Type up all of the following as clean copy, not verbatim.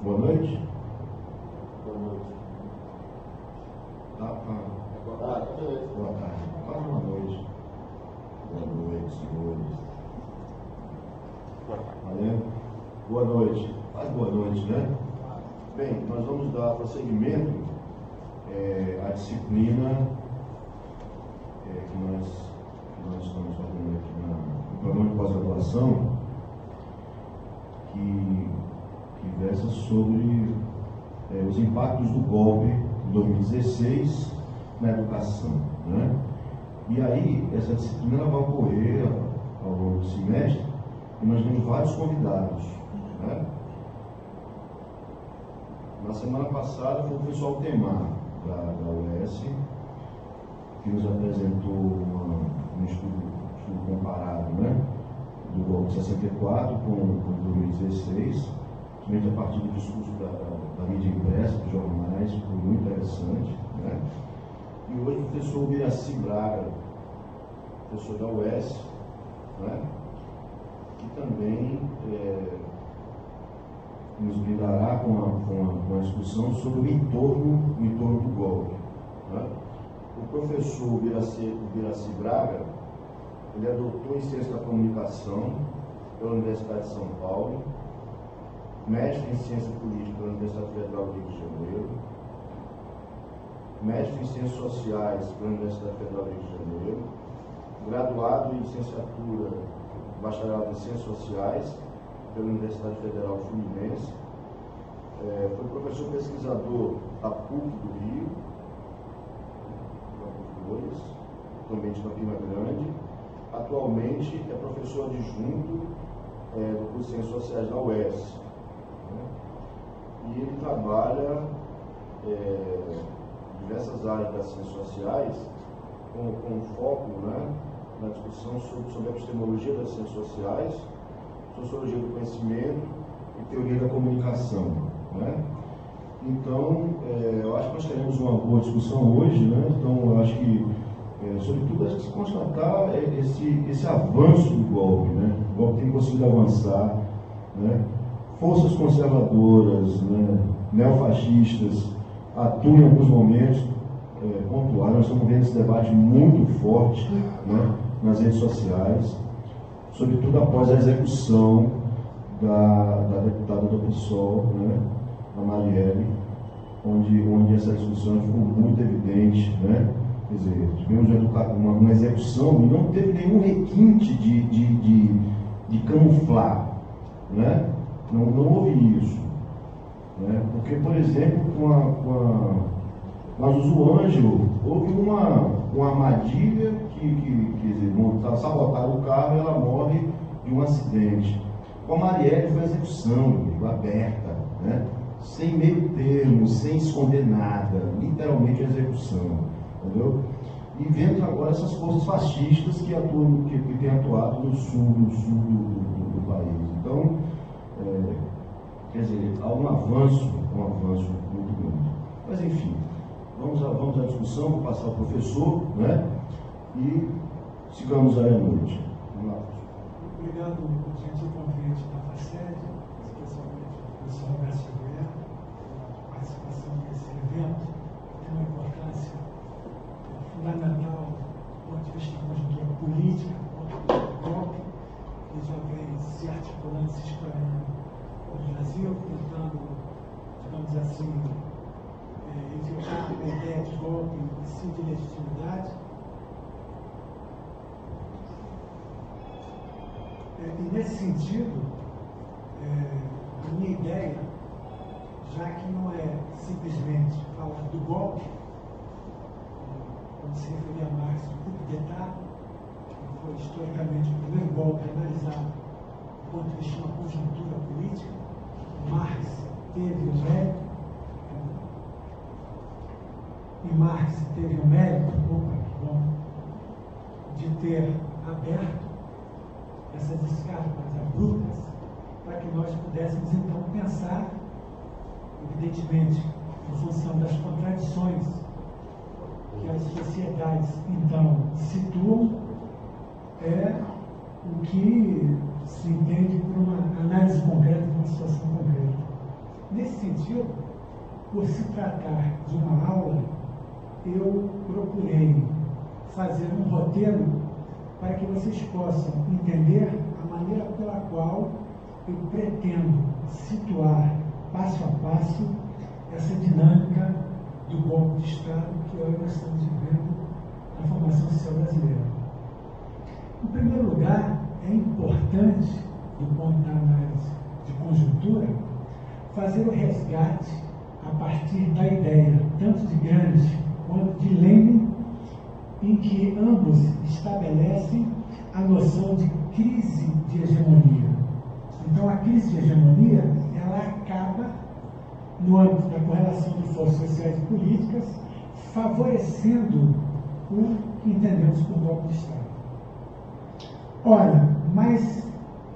Boa noite. Boa noite. Boa tarde. Quase boa noite. Boa noite, senhores. Valendo? Boa noite. Quase boa noite, né? Bem, nós vamos dar prosseguimento à disciplina que nós estamos fazendo aqui no programa de pós-graduação, que versa sobre os impactos do golpe de 2016 na educação, né? E aí, essa disciplina vai ocorrer ao longo do semestre e nós temos vários convidados, né? Na semana passada foi o professor Altemar, da UES, que nos apresentou um estudo comparado, né, do golpe de 64 com 2016, principalmente a partir do discurso da mídia impressa, dos jornais, foi muito interessante, né? E hoje o professor Biraci Braga, professor da UES, né, que também nos brindará com uma discussão sobre o entorno do golpe, né? O professor Biraci Braga, ele é doutor em Ciência da Comunicação pela Universidade de São Paulo, mestre em Ciência Política pela Universidade Federal do Rio de Janeiro, mestre em Ciências Sociais pela Universidade Federal do Rio de Janeiro, graduado em licenciatura, bacharelado em Ciências Sociais pela Universidade Federal Fluminense, foi professor pesquisador da PUC do Rio, também de Campina Grande. Atualmente é professor adjunto do curso de Ciências Sociais da UES, né? E ele trabalha em diversas áreas das ciências sociais com foco, né, na discussão sobre a epistemologia das ciências sociais, sociologia do conhecimento e teoria da comunicação, né? Então, eu acho que nós teremos uma boa discussão hoje, né? Então, eu acho que, sobretudo, acho que se constatar esse avanço do golpe, né? O golpe tem conseguido avançar, né? Forças conservadoras, né, neofascistas, atuam em alguns momentos pontuais. Nós estamos vendo esse debate muito forte, né, nas redes sociais, sobretudo após a execução da deputada do PSOL, né, a Marielle, onde essa discussão ficou muito evidente, né? Quer dizer, tivemos uma execução e não teve nenhum requinte de camuflar, né? Não houve isso, né? Porque, por exemplo, com a Zuzu Ângelo, houve uma armadilha que quer dizer, sabotaram o carro e ela morre de um acidente. Com a Marielle foi a execução aberta, né? Sem meio termo, sem esconder nada, literalmente a execução, entendeu? E vendo agora essas forças fascistas que têm atuado no sul do país. Então, quer dizer, há um avanço muito grande. Mas enfim, vamos à discussão, vou passar ao professor, né? E sigamos aí à noite. Vamos lá. Obrigado por gentil convite da FACED, especialmente ao professor Roberto Guerra, pela participação nesse evento, que tem uma importância fundamental do ponto de vista da conjuntura política, do golpe, que já vem se articulando, se espalhando no Brasil, tentando, digamos assim, evitar a ideia de golpe e sim de legitimidade. E nesse sentido, a minha ideia, já que não é simplesmente falar do golpe, como se referia a Marx, o coup d'État, que foi historicamente o primeiro golpe analisado do ponto de vista de uma conjuntura política, Marx teve o mérito, de ter aberto essas escapas abruptas para que nós pudéssemos então pensar evidentemente, em função das contradições que as sociedades, então, situam, é o que se entende por uma análise concreta de uma situação concreta. Nesse sentido, por se tratar de uma aula, eu procurei fazer um roteiro para que vocês possam entender a maneira pela qual eu pretendo situar, passo a passo, essa dinâmica do golpe de Estado que hoje nós estamos vivendo na formação social brasileira. Em primeiro lugar, é importante, do ponto da análise de conjuntura, fazer o resgate a partir da ideia, tanto de Gramsci quanto de Lenin, em que ambos estabelecem a noção de crise de hegemonia. Então, a crise de hegemonia, ela acaba, no âmbito da correlação de forças sociais e políticas, favorecendo o que entendemos por golpe de Estado. Ora, mas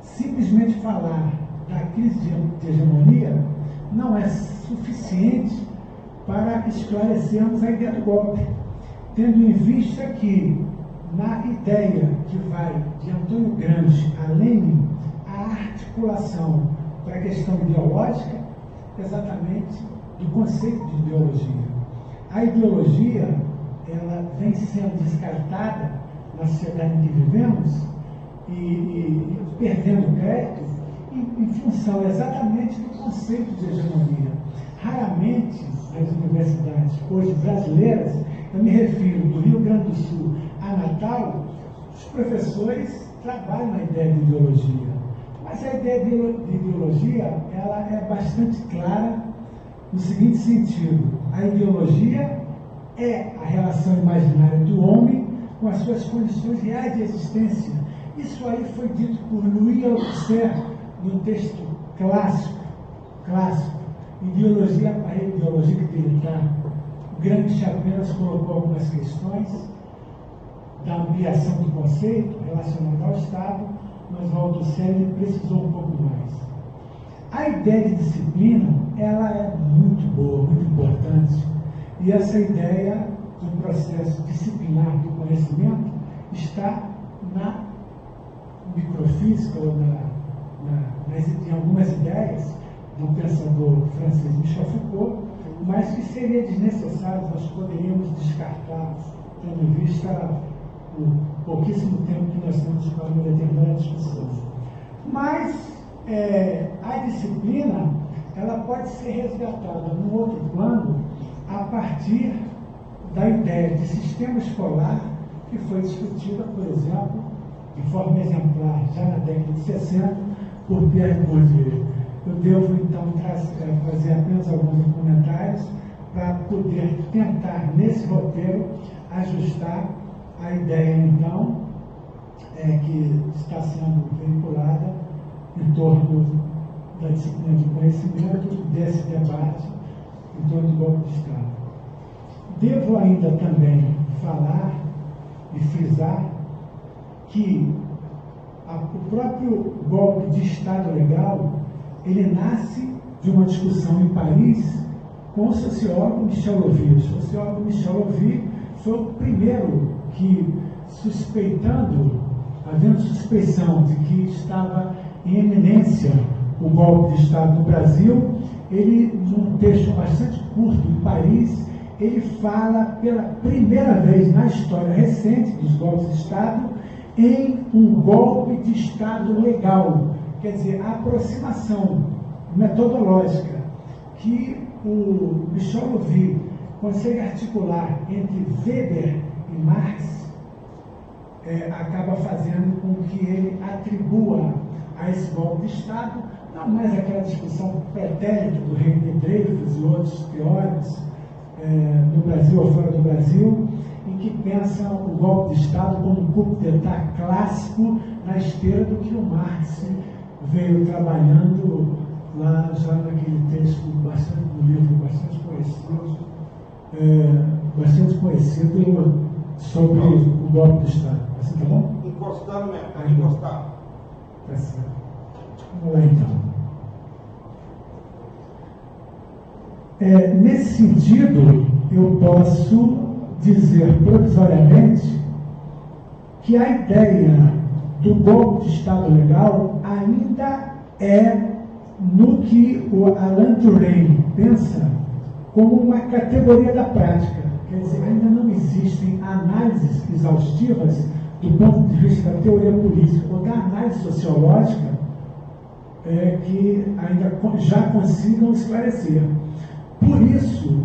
simplesmente falar da crise de hegemonia não é suficiente para esclarecermos a ideia do golpe, tendo em vista que, na ideia que vai de Antônio Gramsci a Lenin, a articulação para a questão ideológica, exatamente do conceito de ideologia. A ideologia, ela vem sendo descartada na sociedade em que vivemos e perdendo crédito em função exatamente do conceito de hegemonia. Raramente, nas universidades hoje brasileiras, eu me refiro do Rio Grande do Sul a Natal, os professores trabalham na ideia de ideologia. Mas a ideia de ideologia, ela é bastante clara no seguinte sentido: a ideologia é a relação imaginária do homem com as suas condições reais de existência. Isso aí foi dito por Louis Althusser no texto clássico, Ideologia para a Ideologia que Militar. O Gramsci apenas colocou algumas questões da ampliação do conceito relacionado ao Estado, mas o Althusser precisou um pouco mais. A ideia de disciplina, ela é muito boa, muito importante, e essa ideia do processo disciplinar do conhecimento está na microfísica ou em algumas ideias do pensador francês Michel Foucault, mas que seria desnecessário, nós poderíamos descartar, tendo em vista o pouquíssimo tempo que nós temos para uma determinada discussão. Mas a disciplina, ela pode ser resgatada num outro plano a partir da ideia de sistema escolar que foi discutida, por exemplo, de forma exemplar, já na década de 60, por Pierre Bourdieu. Eu devo, então, fazer apenas alguns comentários para poder tentar, nesse roteiro, ajustar a ideia, então, que está sendo veiculada em torno da disciplina de conhecimento, desse debate em torno do golpe de Estado. Devo ainda também falar e frisar que o próprio golpe de Estado legal, ele nasce de uma discussão em Paris com o sociólogo Michel Louvi. O sociólogo Michel Louvi foi o primeiro que, havendo suspeição de que estava em eminência o golpe de Estado no Brasil, ele, num texto bastante curto em Paris, ele fala pela primeira vez na história recente dos golpes de Estado em um golpe de Estado legal, quer dizer, a aproximação metodológica que o Michel Louvi consegue articular entre Weber e Marx, acaba fazendo com que ele atribua a esse golpe de Estado não mais aquela discussão pretérita do René Dreyfus e outros teóricos no Brasil ou fora do Brasil, em que pensam o golpe de Estado como um coup d'État clássico na esteira do que o Marx veio trabalhando lá já naquele texto no livro bastante conhecido sobre o golpe de Estado. Assim, tá bom? Encostar no mercado, encostar. Tá certo. Vamos lá então. Nesse sentido, eu posso dizer provisoriamente que a ideia do golpe de Estado legal ainda é no que o Alan Turing pensa como uma categoria da prática. Quer dizer, ainda não existem análises exaustivas do ponto de vista da teoria política ou da análise sociológica que ainda já consigam esclarecer. Por isso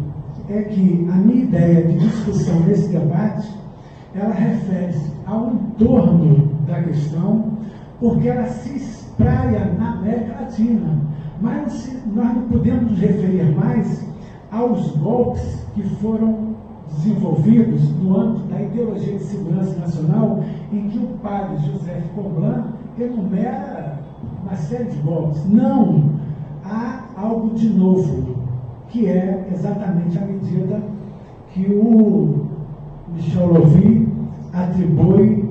é que a minha ideia de discussão nesse debate, ela refere-se ao entorno da questão, porque ela se espraia na América Latina. Mas nós não podemos nos referir mais aos golpes que foram desenvolvidos no âmbito da ideologia de segurança nacional, em que o padre José Comblan enumera uma série de golpes. Não, há algo de novo, que é exatamente a medida que o Michel Louvi atribui,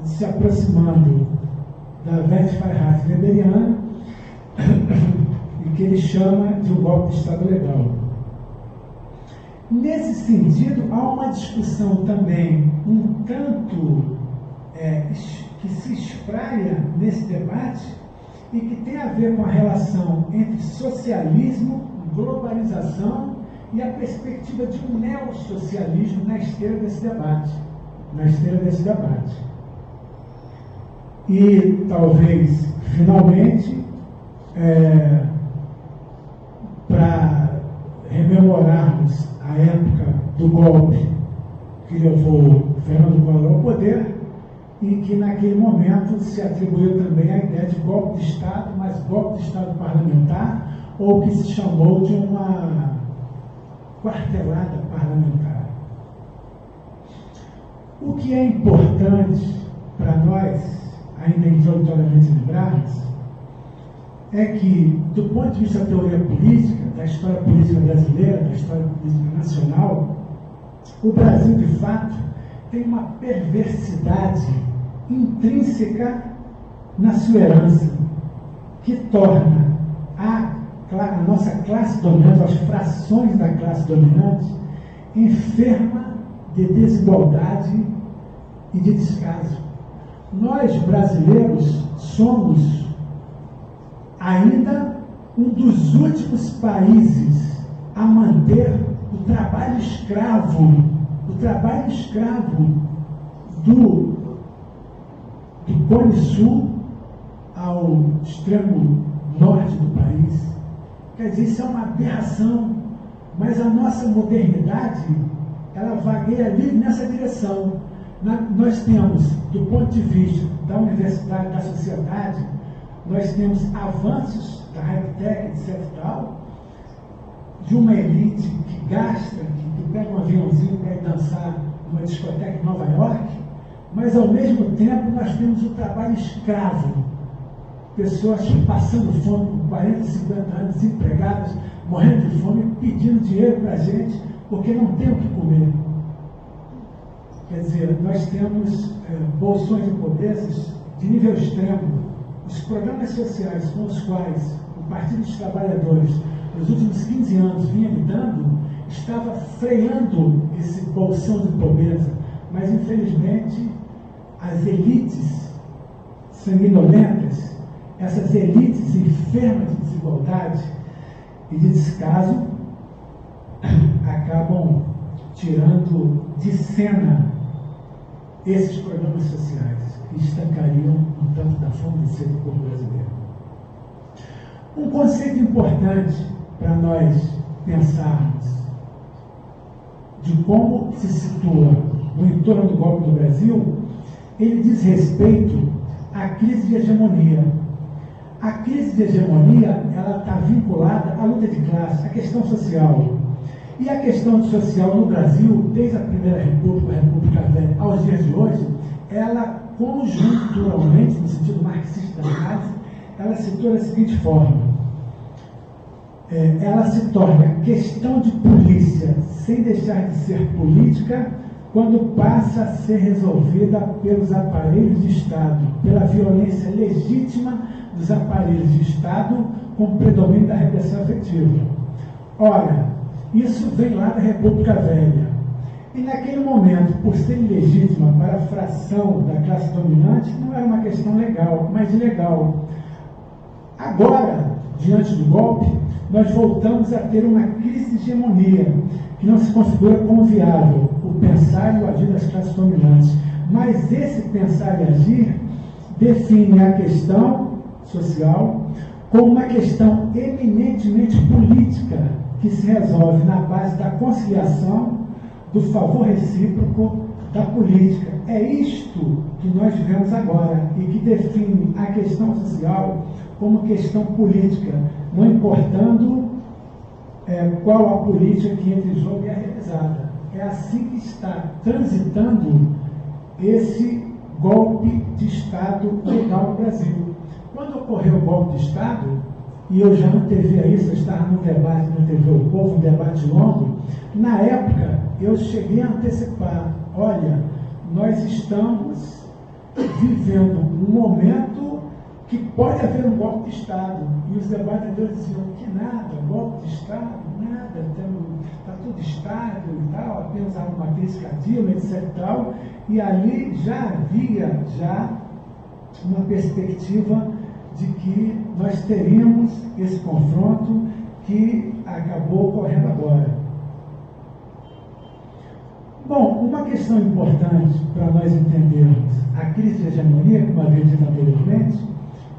se aproximando da Welt weberiana, e que ele chama de um golpe de Estado legal. Nesse sentido, há uma discussão também, um tanto que se espraia nesse debate e que tem a ver com a relação entre socialismo, globalização e a perspectiva de um neossocialismo na esteira desse debate. E talvez, finalmente, para rememorarmos a época do golpe que levou Fernando Collor ao poder, e que naquele momento se atribuiu também a ideia de golpe de Estado, mas golpe de Estado parlamentar, ou que se chamou de uma quartelada parlamentar. O que é importante para nós, ainda introdutoriamente lembrarmos, é que, do ponto de vista da teoria política, da história política brasileira, da história política nacional, o Brasil, de fato, tem uma perversidade intrínseca na sua herança, que torna a nossa classe dominante, as frações da classe dominante, enferma de desigualdade e de descaso. Nós, brasileiros, somos ainda um dos últimos países a manter o trabalho escravo do Cone Sul ao extremo norte do país. Quer dizer, isso é uma aberração, mas a nossa modernidade, ela vagueia livre nessa direção. Nós temos, do ponto de vista da universidade, da sociedade, nós temos avanços da high-tech, etc. tal, de uma elite que gasta, que pega um aviãozinho para ir dançar numa discoteca em Nova York, mas ao mesmo tempo nós temos o trabalho escravo. Pessoas passando fome com 40, 50 anos, desempregadas, morrendo de fome, pedindo dinheiro para a gente, porque não tem o que comer. Quer dizer, nós temos bolsões de pobreza de nível extremo. Os programas sociais com os quais o Partido dos Trabalhadores, nos últimos 15 anos, vinha lidando, estava freando esse bolsão de pobreza. Mas, infelizmente, as elites sanguinolentas, essas elites enfermas de desigualdade e de descaso, acabam tirando de cena esses programas sociais que estancariam um tanto da fome de sede do povo brasileiro. Um conceito importante para nós pensarmos de como se situa no entorno do golpe do Brasil, ele diz respeito à crise de hegemonia. A crise de hegemonia, ela está vinculada à luta de classe, à questão social. E a questão social no Brasil, desde a Primeira República, a República Velha, aos dias de hoje, ela conjunturalmente, no sentido marxista da análise, ela se torna da seguinte forma. Ela se torna questão de polícia, sem deixar de ser política, quando passa a ser resolvida pelos aparelhos de Estado, pela violência legítima dos aparelhos de Estado, com predomínio da repressão efetiva. Ora, isso vem lá da República Velha. E naquele momento, por ser ilegítima para a fração da classe dominante, não era uma questão legal, mas ilegal. Agora, diante do golpe, nós voltamos a ter uma crise de hegemonia, que não se configura como viável, o pensar e o agir das classes dominantes. Mas esse pensar e agir define a questão social como uma questão eminentemente política, que se resolve na base da conciliação, do favor recíproco, da política. É isto que nós vivemos agora e que define a questão social como questão política, não importando qual a política que entra em jogo e é realizada. É assim que está transitando esse golpe de Estado legal no Brasil. Quando ocorreu o golpe de Estado, e eu já antevia isso, eu estava no debate na TV O Povo, um debate longo, na época eu cheguei a antecipar, olha, nós estamos vivendo um momento que pode haver um golpe de Estado. E os debatedores diziam que nada, golpe de Estado, nada, está tudo estável e tal, apenas uma crise cardíaca, etc. e tal. E ali já havia uma perspectiva de que nós teríamos esse confronto que acabou ocorrendo agora. Bom, uma questão importante para nós entendermos a crise de hegemonia, como havia dito anteriormente,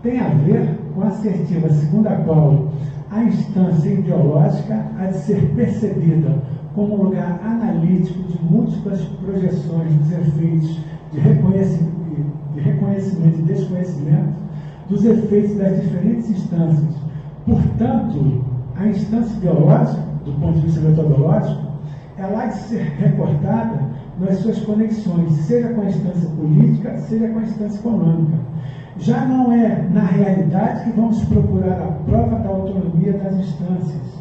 tem a ver com a assertiva segundo a qual a instância ideológica há de ser percebida como um lugar analítico de múltiplas projeções dos efeitos de reconhecimento e desconhecimento, dos efeitos das diferentes instâncias. Portanto, a instância ideológica, do ponto de vista metodológico, ela há de ser recortada nas suas conexões, seja com a instância política, seja com a instância econômica. Já não é na realidade que vamos procurar a prova da autonomia das instâncias,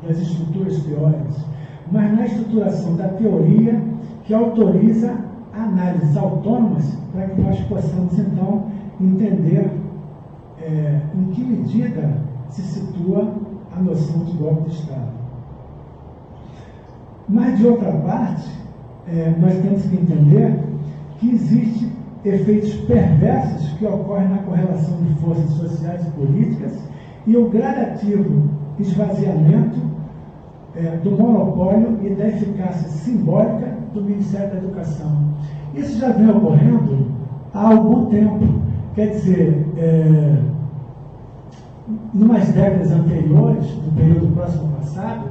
das estruturas teóricas, mas na estruturação da teoria que autoriza análises autônomas para que nós possamos, então, entender em que medida se situa a noção de golpe de Estado. Mas, de outra parte, nós temos que entender que existem efeitos perversos que ocorrem na correlação de forças sociais e políticas e o gradativo esvaziamento do monopólio e da eficácia simbólica do Ministério da Educação. Isso já vem ocorrendo há algum tempo. Quer dizer, numas décadas anteriores, no período próximo passado,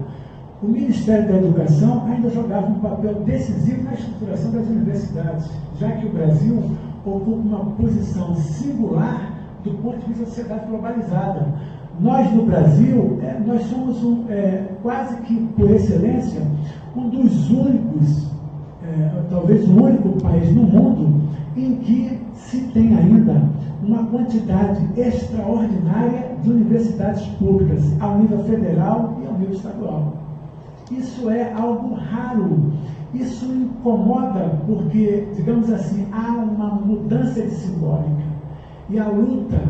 o Ministério da Educação ainda jogava um papel decisivo na estruturação das universidades, já que o Brasil ocupa uma posição singular do ponto de vista da sociedade globalizada. Nós, no Brasil, nós somos quase que, por excelência, um dos únicos, talvez o único país no mundo em que se tem ainda uma quantidade extraordinária de universidades públicas ao nível federal e ao nível estadual. Isso é algo raro. Isso incomoda porque, digamos assim, há uma mudança de simbólica. E a luta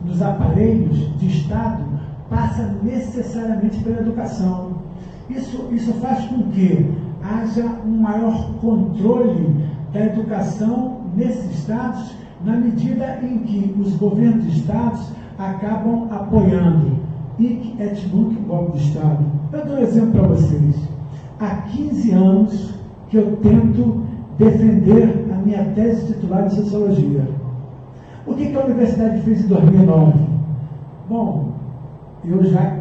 nos aparelhos de Estado passa necessariamente pela educação. Isso faz com que haja um maior controle da educação nesses Estados, na medida em que os governos de Estados acabam apoiando hic et nunc o golpe de Estado. Eu dou um exemplo para vocês. Há 15 anos que eu tento defender a minha tese titular de Sociologia. O que a universidade fez em 2009? Bom, eu já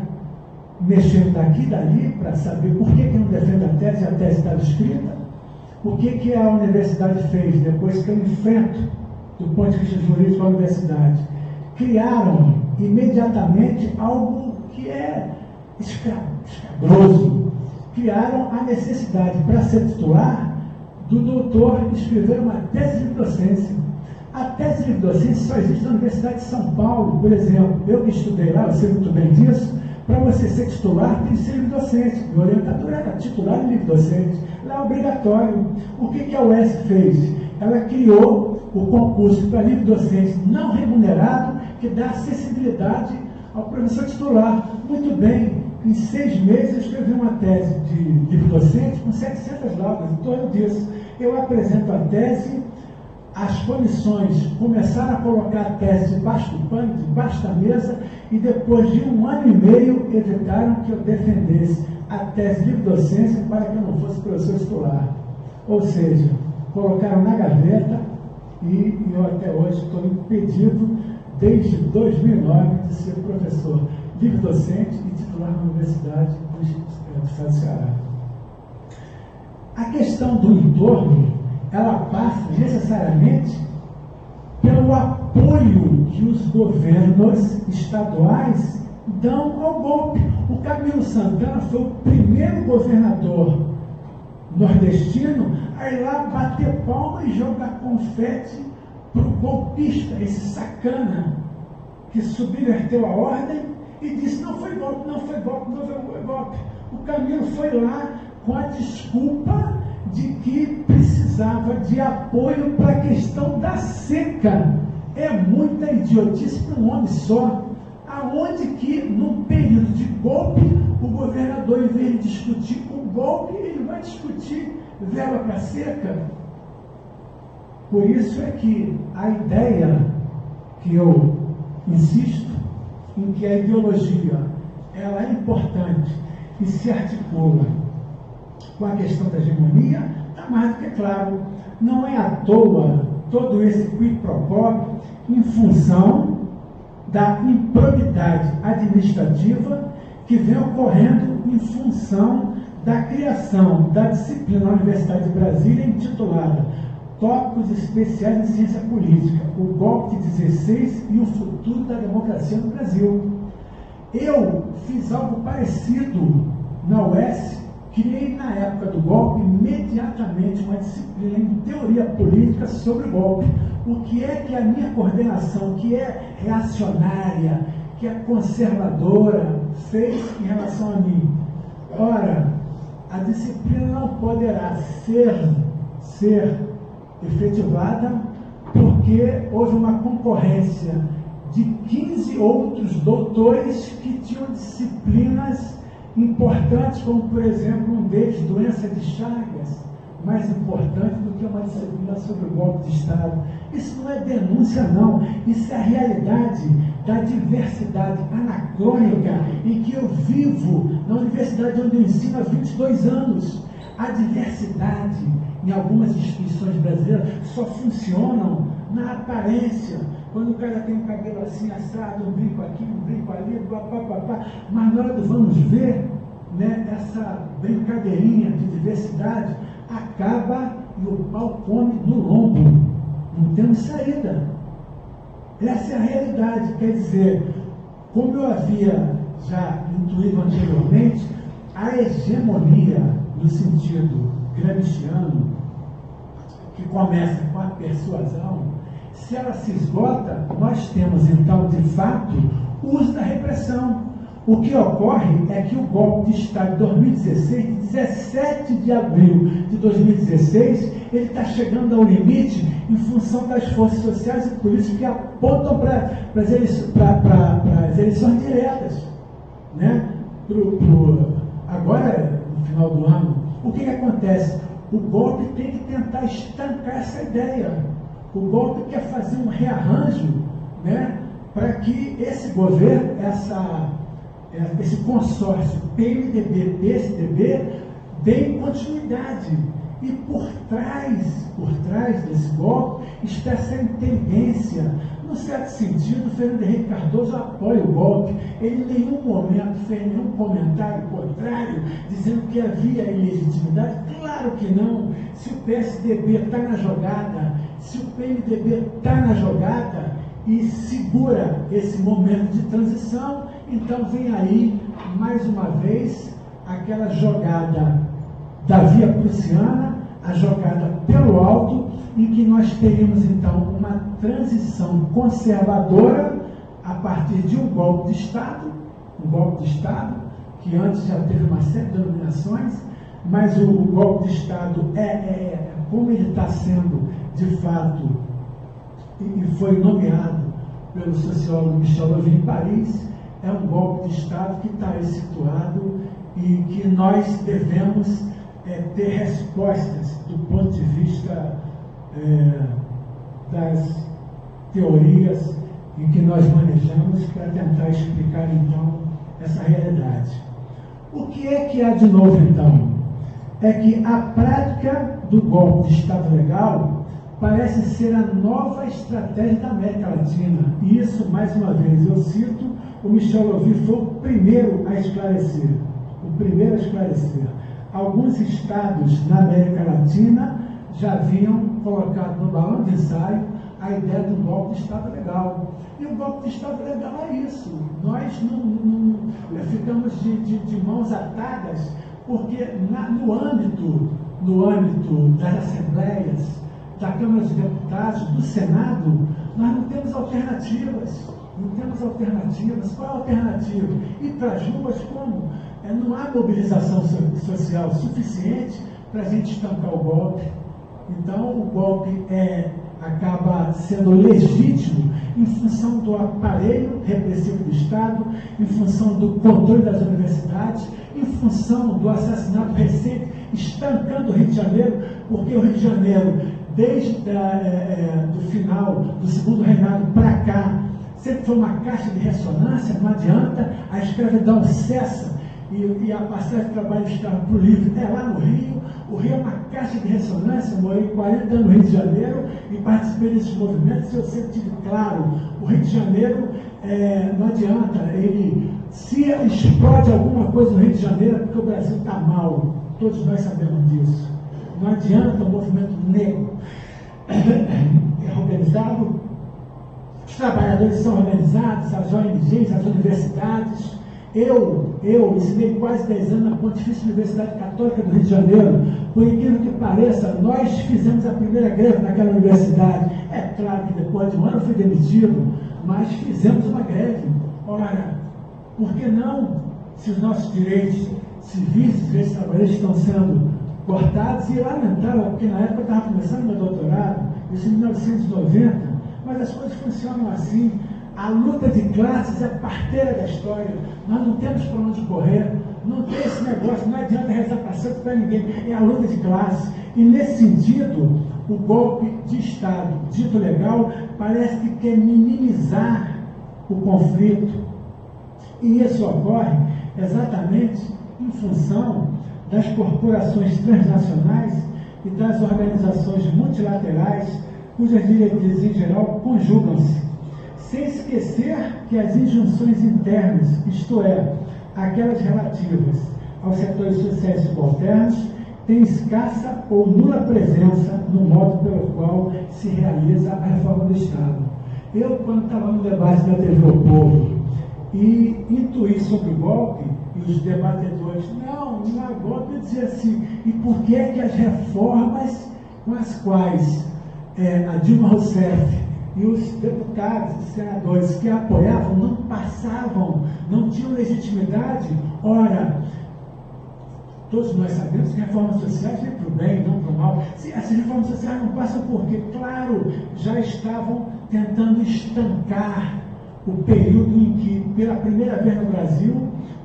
mexendo daqui e dali para saber por que não defendo a tese estava escrita, o que a universidade fez depois que eu enfrento, do ponto de vista jurídico, a universidade. Criaram imediatamente algo que é escabroso. Criaram a necessidade, para ser titular, do doutor escrever uma tese de docência. A tese de docência só existe na Universidade de São Paulo, por exemplo. Eu que estudei lá, eu sei muito bem disso. Para você ser titular, tem que ser livre docente. Meu orientador era titular e livre docente. Lá é obrigatório. O que a UES fez? Ela criou o concurso para livre docente não remunerado, que dá acessibilidade ao professor titular. Muito bem, em 6 meses eu escrevi uma tese de livro docente com 700 laudas, em torno disso. Eu apresento a tese, as comissões começaram a colocar a tese debaixo do pano, debaixo da mesa, e depois de 1 ano e meio evitaram que eu defendesse a tese de livro docência para que eu não fosse professor escolar. Ou seja, colocaram na gaveta e eu até hoje estou impedido, desde 2009, de ser professor livre-docente e titular na Universidade do Estado do Ceará. A questão do entorno, ela passa necessariamente pelo apoio que os governos estaduais dão ao golpe. O Camilo Santana foi o primeiro governador nordestino a ir lá bater palma e jogar confete para o golpista, esse sacana, que subverteu a ordem e disse: não foi golpe, não foi golpe, não foi golpe. O Camilo foi lá com a desculpa de que precisava de apoio para a questão da seca. É muita idiotice para um homem só. Aonde que, num período de golpe, o governador, em vez de discutir o golpe, ele vai discutir verba para seca? Por isso é que a ideia que eu insisto, em que a ideologia ela é importante e se articula com a questão da hegemonia, está mais do que claro. Não é à toa todo esse quid pro quo em função da improbidade administrativa que vem ocorrendo em função da criação da disciplina na Universidade de Brasília intitulada Tópicos Especiais em Ciência Política, o golpe de 16 e o futuro da democracia no Brasil. Eu fiz algo parecido na UES, criei na época do golpe imediatamente uma disciplina em teoria política sobre o golpe. O que é que a minha coordenação, que é reacionária, que é conservadora, fez em relação a mim? Ora, a disciplina não poderá ser efetivada porque houve uma concorrência de 15 outros doutores que tinham disciplinas importantes, como, por exemplo, um deles, doença de Chagas, mais importante do que uma disciplina sobre o golpe de Estado. Isso não é denúncia, não. Isso é a realidade da diversidade anacrônica em que eu vivo na universidade onde eu ensino há 22 anos. A diversidade em algumas instituições brasileiras só funcionam na aparência. Quando o cara tem um cabelo assim assado, um brinco aqui, um brinco ali, papapá, mas na hora do vamos ver, né, essa brincadeirinha de diversidade acaba e o pau come no lombo. Não temos saída. Essa é a realidade. Quer dizer, como eu havia já intuído anteriormente, a hegemonia, no sentido gramsciano, que começa com a persuasão, se ela se esgota, nós temos então, de fato, o uso da repressão. O que ocorre é que o golpe de Estado de 2016, 17 de abril de 2016, ele está chegando ao limite em função das forças sociais e políticas que apontam para as eleições diretas. Né? Agora, no final do ano, o que acontece? O golpe tem que tentar estancar essa ideia. O golpe quer fazer um rearranjo, né, para que esse governo, esse consórcio PMDB, PSDB, dê continuidade. E por trás desse golpe, está essa inteligência. No certo sentido, Fernando Henrique Cardoso apoia o golpe. Ele em nenhum momento fez nenhum comentário contrário, dizendo que havia ilegitimidade. Claro que não. Se o PSDB está na jogada, se o PMDB está na jogada e segura esse momento de transição, então vem aí, mais uma vez, aquela jogada da Via Prussiana, a jogada pelo alto, em que nós teríamos então uma transição conservadora a partir de um golpe de Estado, que antes já teve uma série de denominações, mas o golpe de Estado como ele está sendo de fato e foi nomeado pelo sociólogo Michel Levy em Paris, é um golpe de Estado que está aí situado e que nós devemos ter respostas do ponto de vista das teorias em que nós manejamos para tentar explicar, então, essa realidade. O que é que há de novo, então? É que a prática do golpe de Estado legal parece ser a nova estratégia da América Latina. E isso, mais uma vez, eu cito, o Michel Louvi foi o primeiro a esclarecer. Alguns estados na América Latina já haviam colocado no balão de ensaio a ideia do golpe de Estado legal. E o golpe de Estado legal é isso. Nós não ficamos de mãos atadas, porque no âmbito das assembleias, da Câmara dos Deputados, do Senado, nós não temos alternativas. Qual é a alternativa? Ir para as ruas como? Não há mobilização social suficiente para a gente estancar o golpe. Então, o golpe acaba sendo legítimo em função do aparelho repressivo do Estado, em função do controle das universidades, em função do assassinato recente, estancando o Rio de Janeiro, porque o Rio de Janeiro, desde do final do segundo reinado para cá, sempre foi uma caixa de ressonância, não adianta, a escravidão cessa e a passagem de trabalho estava para o livre. Lá no Rio, o Rio é uma caixa de ressonância, morei 40 anos no Rio de Janeiro e participei desses movimentos, e eu sempre tive claro, o Rio de Janeiro, não adianta, se explode alguma coisa no Rio de Janeiro é porque o Brasil está mal, todos nós sabemos disso. Não adianta o movimento negro organizado, os trabalhadores são organizados, as ONGs, as universidades. Eu ensinei quase 10 anos na Pontifícia Universidade Católica do Rio de Janeiro. Por incrível que pareça, nós fizemos a primeira greve naquela universidade. É claro que depois de um ano eu fui demitido, mas fizemos uma greve. Ora, por que não, se os nossos direitos civis, os direitos trabalhistas estão sendo cortados? E lamentável, porque na época eu estava começando meu doutorado, isso em 1990, mas as coisas funcionam assim. A luta de classes é parteira da história. Nós não temos para onde correr. Não tem esse negócio, não adianta rezar para santo para ninguém. É a luta de classes. E nesse sentido, o golpe de Estado dito legal parece que quer minimizar o conflito. E isso ocorre exatamente em função das corporações transnacionais e das organizações multilaterais, cujas diretrizes em geral conjugam-se. Sem esquecer que as injunções internas, isto é, aquelas relativas aos setores sociais subalternos, têm escassa ou nula presença no modo pelo qual se realiza a reforma do Estado. Eu, quando estava no debate da TV O Povo e intuí sobre o golpe, e os debatedores, não é golpe, eu dizia assim, e por que é que as reformas com as quais a Dilma Rousseff e os deputados e senadores que a apoiavam não passavam, não tinham legitimidade? Ora, todos nós sabemos que reformas sociais vêm para o bem, não para o mal. Essas reformas sociais não passam porque, claro, já estavam tentando estancar o período em que, pela primeira vez no Brasil,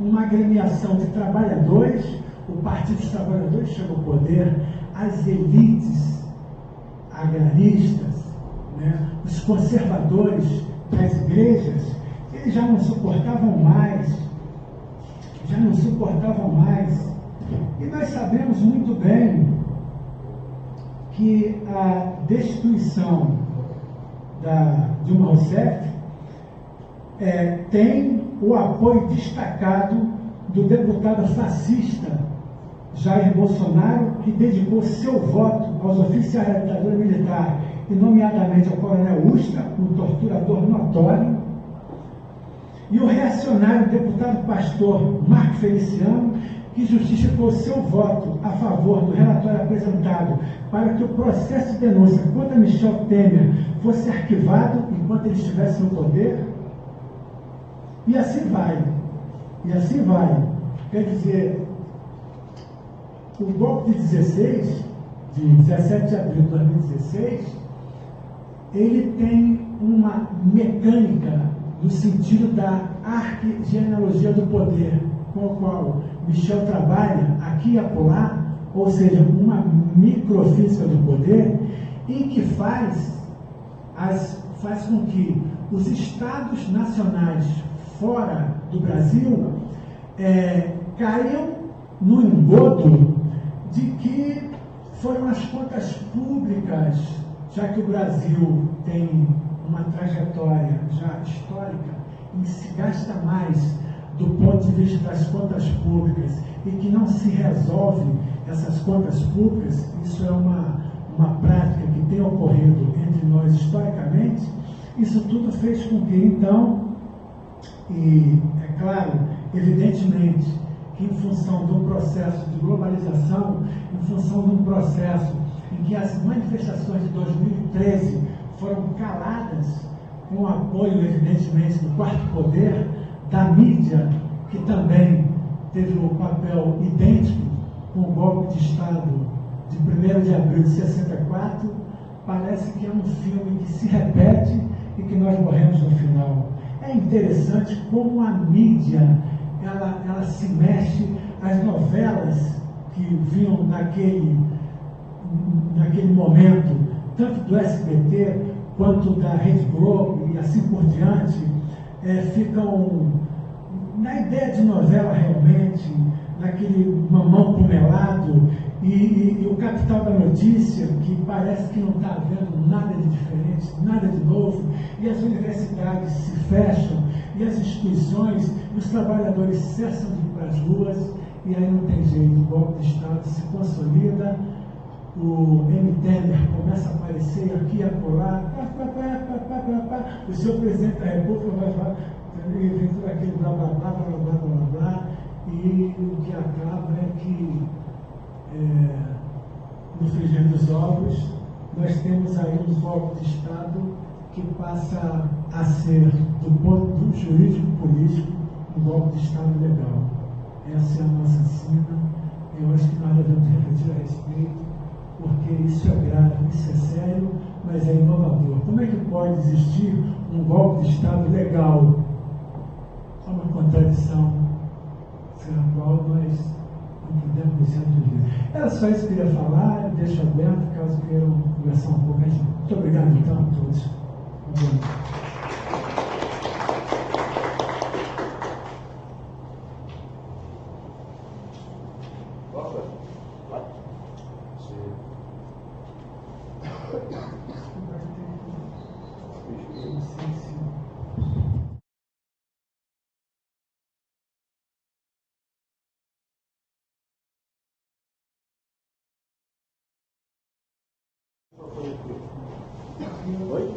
uma agremiação de trabalhadores, o Partido dos Trabalhadores chegou ao poder, as elites agraristas, os conservadores das igrejas, eles já não suportavam mais. E nós sabemos muito bem que a destituição da Dilma Rousseff tem o apoio destacado do deputado fascista Jair Bolsonaro, que dedicou seu voto aos oficiais da ditadura militar, e nomeadamente ao coronel Ustra, um torturador notório, e o reacionário deputado pastor Marco Feliciano, que justificou seu voto a favor do relatório apresentado para que o processo de denúncia contra Michel Temer fosse arquivado enquanto ele estivesse no poder. E assim vai. Quer dizer, o golpe de 17 de abril de 2016, ele tem uma mecânica no sentido da arquigenealogia do poder, com o qual Michel trabalha aqui e acolá, ou seja, uma microfísica do poder, e que faz com que os estados nacionais fora do Brasil caiam no engodo de que foram as contas públicas, já que o Brasil tem uma trajetória já histórica em que se gasta mais do ponto de vista das contas públicas e que não se resolve essas contas públicas. Isso é uma prática que tem ocorrido entre nós historicamente. Isso tudo fez com que, então, e é claro, evidentemente, que em função de um processo de globalização, em função de um processo em que as manifestações de 2013 foram caladas, com o apoio, evidentemente, do quarto poder, da mídia, que também teve um papel idêntico com o golpe de Estado de 1º de abril de 64, parece que é um filme que se repete e que nós morremos no final. É interessante como a mídia ela se mexe, as novelas que vinham naquele momento, tanto do SBT quanto da Rede Globo e assim por diante, ficam na ideia de novela realmente, naquele mamão pumelado, e o capital da notícia, que parece que não está havendo nada de diferente, nada de novo, e as universidades se fecham, e as instituições, os trabalhadores cessam de ir para as ruas, e aí não tem jeito, o golpe de Estado se consolida, o Temer começa a aparecer aqui e acolá, o senhor presidente da República vai falar, vem tudo aquele blá blá blá blá blá blá blá, e o que acaba é que no frigir dos ovos nós temos aí um golpe de Estado que passa a ser, do ponto do jurídico político, um golpe de Estado legal. Essa é a nossa sina. Eu acho que nós devemos refletir a respeito, porque isso é grave, isso é sério, mas é inovador. Como é que pode existir um golpe de Estado legal? É uma contradição, sem a qual nós não podemos nos viver. Era só isso que eu queria falar, deixo aberto, caso queiram conversar um pouco. Muito obrigado, então, a todos. Oi?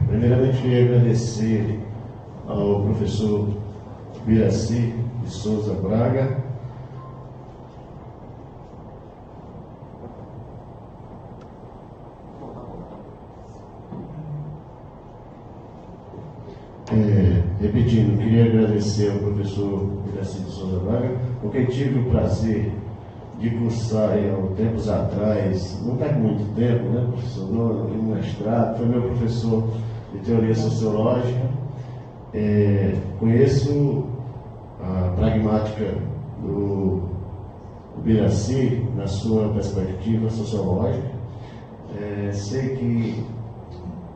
Primeiramente, queria agradecer ao professor Biraci de Souza Braga repetindo, queria agradecer ao professor Biraci de Souza Braga, porque tive o prazer de cursar há tempos atrás, não faz muito tempo, né, professor, no mestrado, foi meu professor de teoria sociológica. Conheço a pragmática do Biraci na sua perspectiva sociológica. Sei que,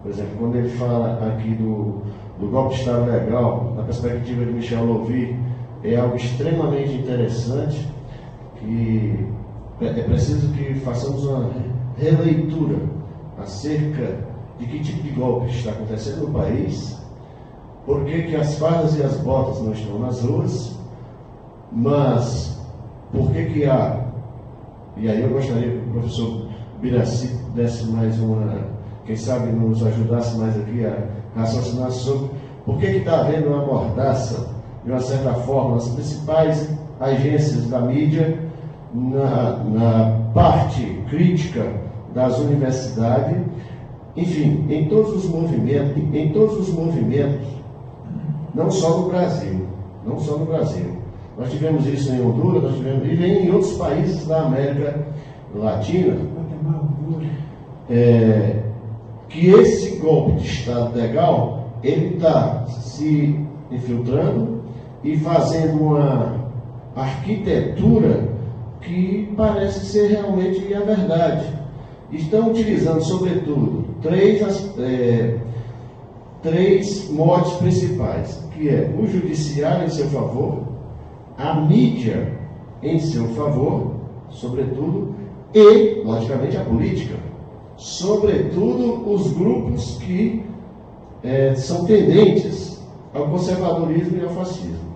por exemplo, quando ele fala aqui do golpe de Estado legal, na perspectiva de Michel Louvi, é algo extremamente interessante, que é preciso que façamos uma releitura acerca de que tipo de golpe está acontecendo no país, por que as fardas e as botas não estão nas ruas, mas por que há, e aí eu gostaria que o professor Biraci desse mais uma, quem sabe nos ajudasse mais aqui a raciocinar sobre por que está havendo uma mordaça, de uma certa forma, nas principais agências da mídia, na parte crítica das universidades, enfim, em todos os movimentos, não só no Brasil, Nós tivemos isso em Honduras, nós tivemos, e vem em outros países da América Latina, que esse golpe de Estado legal, ele está se infiltrando e fazendo uma arquitetura que parece ser realmente a verdade. Estão utilizando, sobretudo, três modos principais, que é o judiciário em seu favor, a mídia em seu favor, sobretudo, e, logicamente, a política, sobretudo os grupos que são tendentes ao conservadorismo e ao fascismo.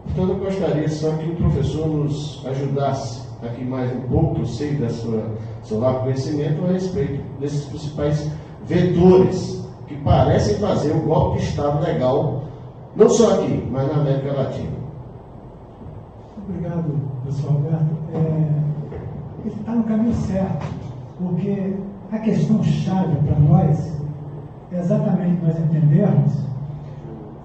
Portanto, eu gostaria só que o professor nos ajudasse aqui mais um pouco, eu sei da seu largo conhecimento, a respeito desses principais vetores que parecem fazer um golpe de Estado legal, não só aqui, mas na América Latina. Obrigado, professor Alberto. Ele está no caminho certo, porque a questão chave para nós é exatamente nós entendermos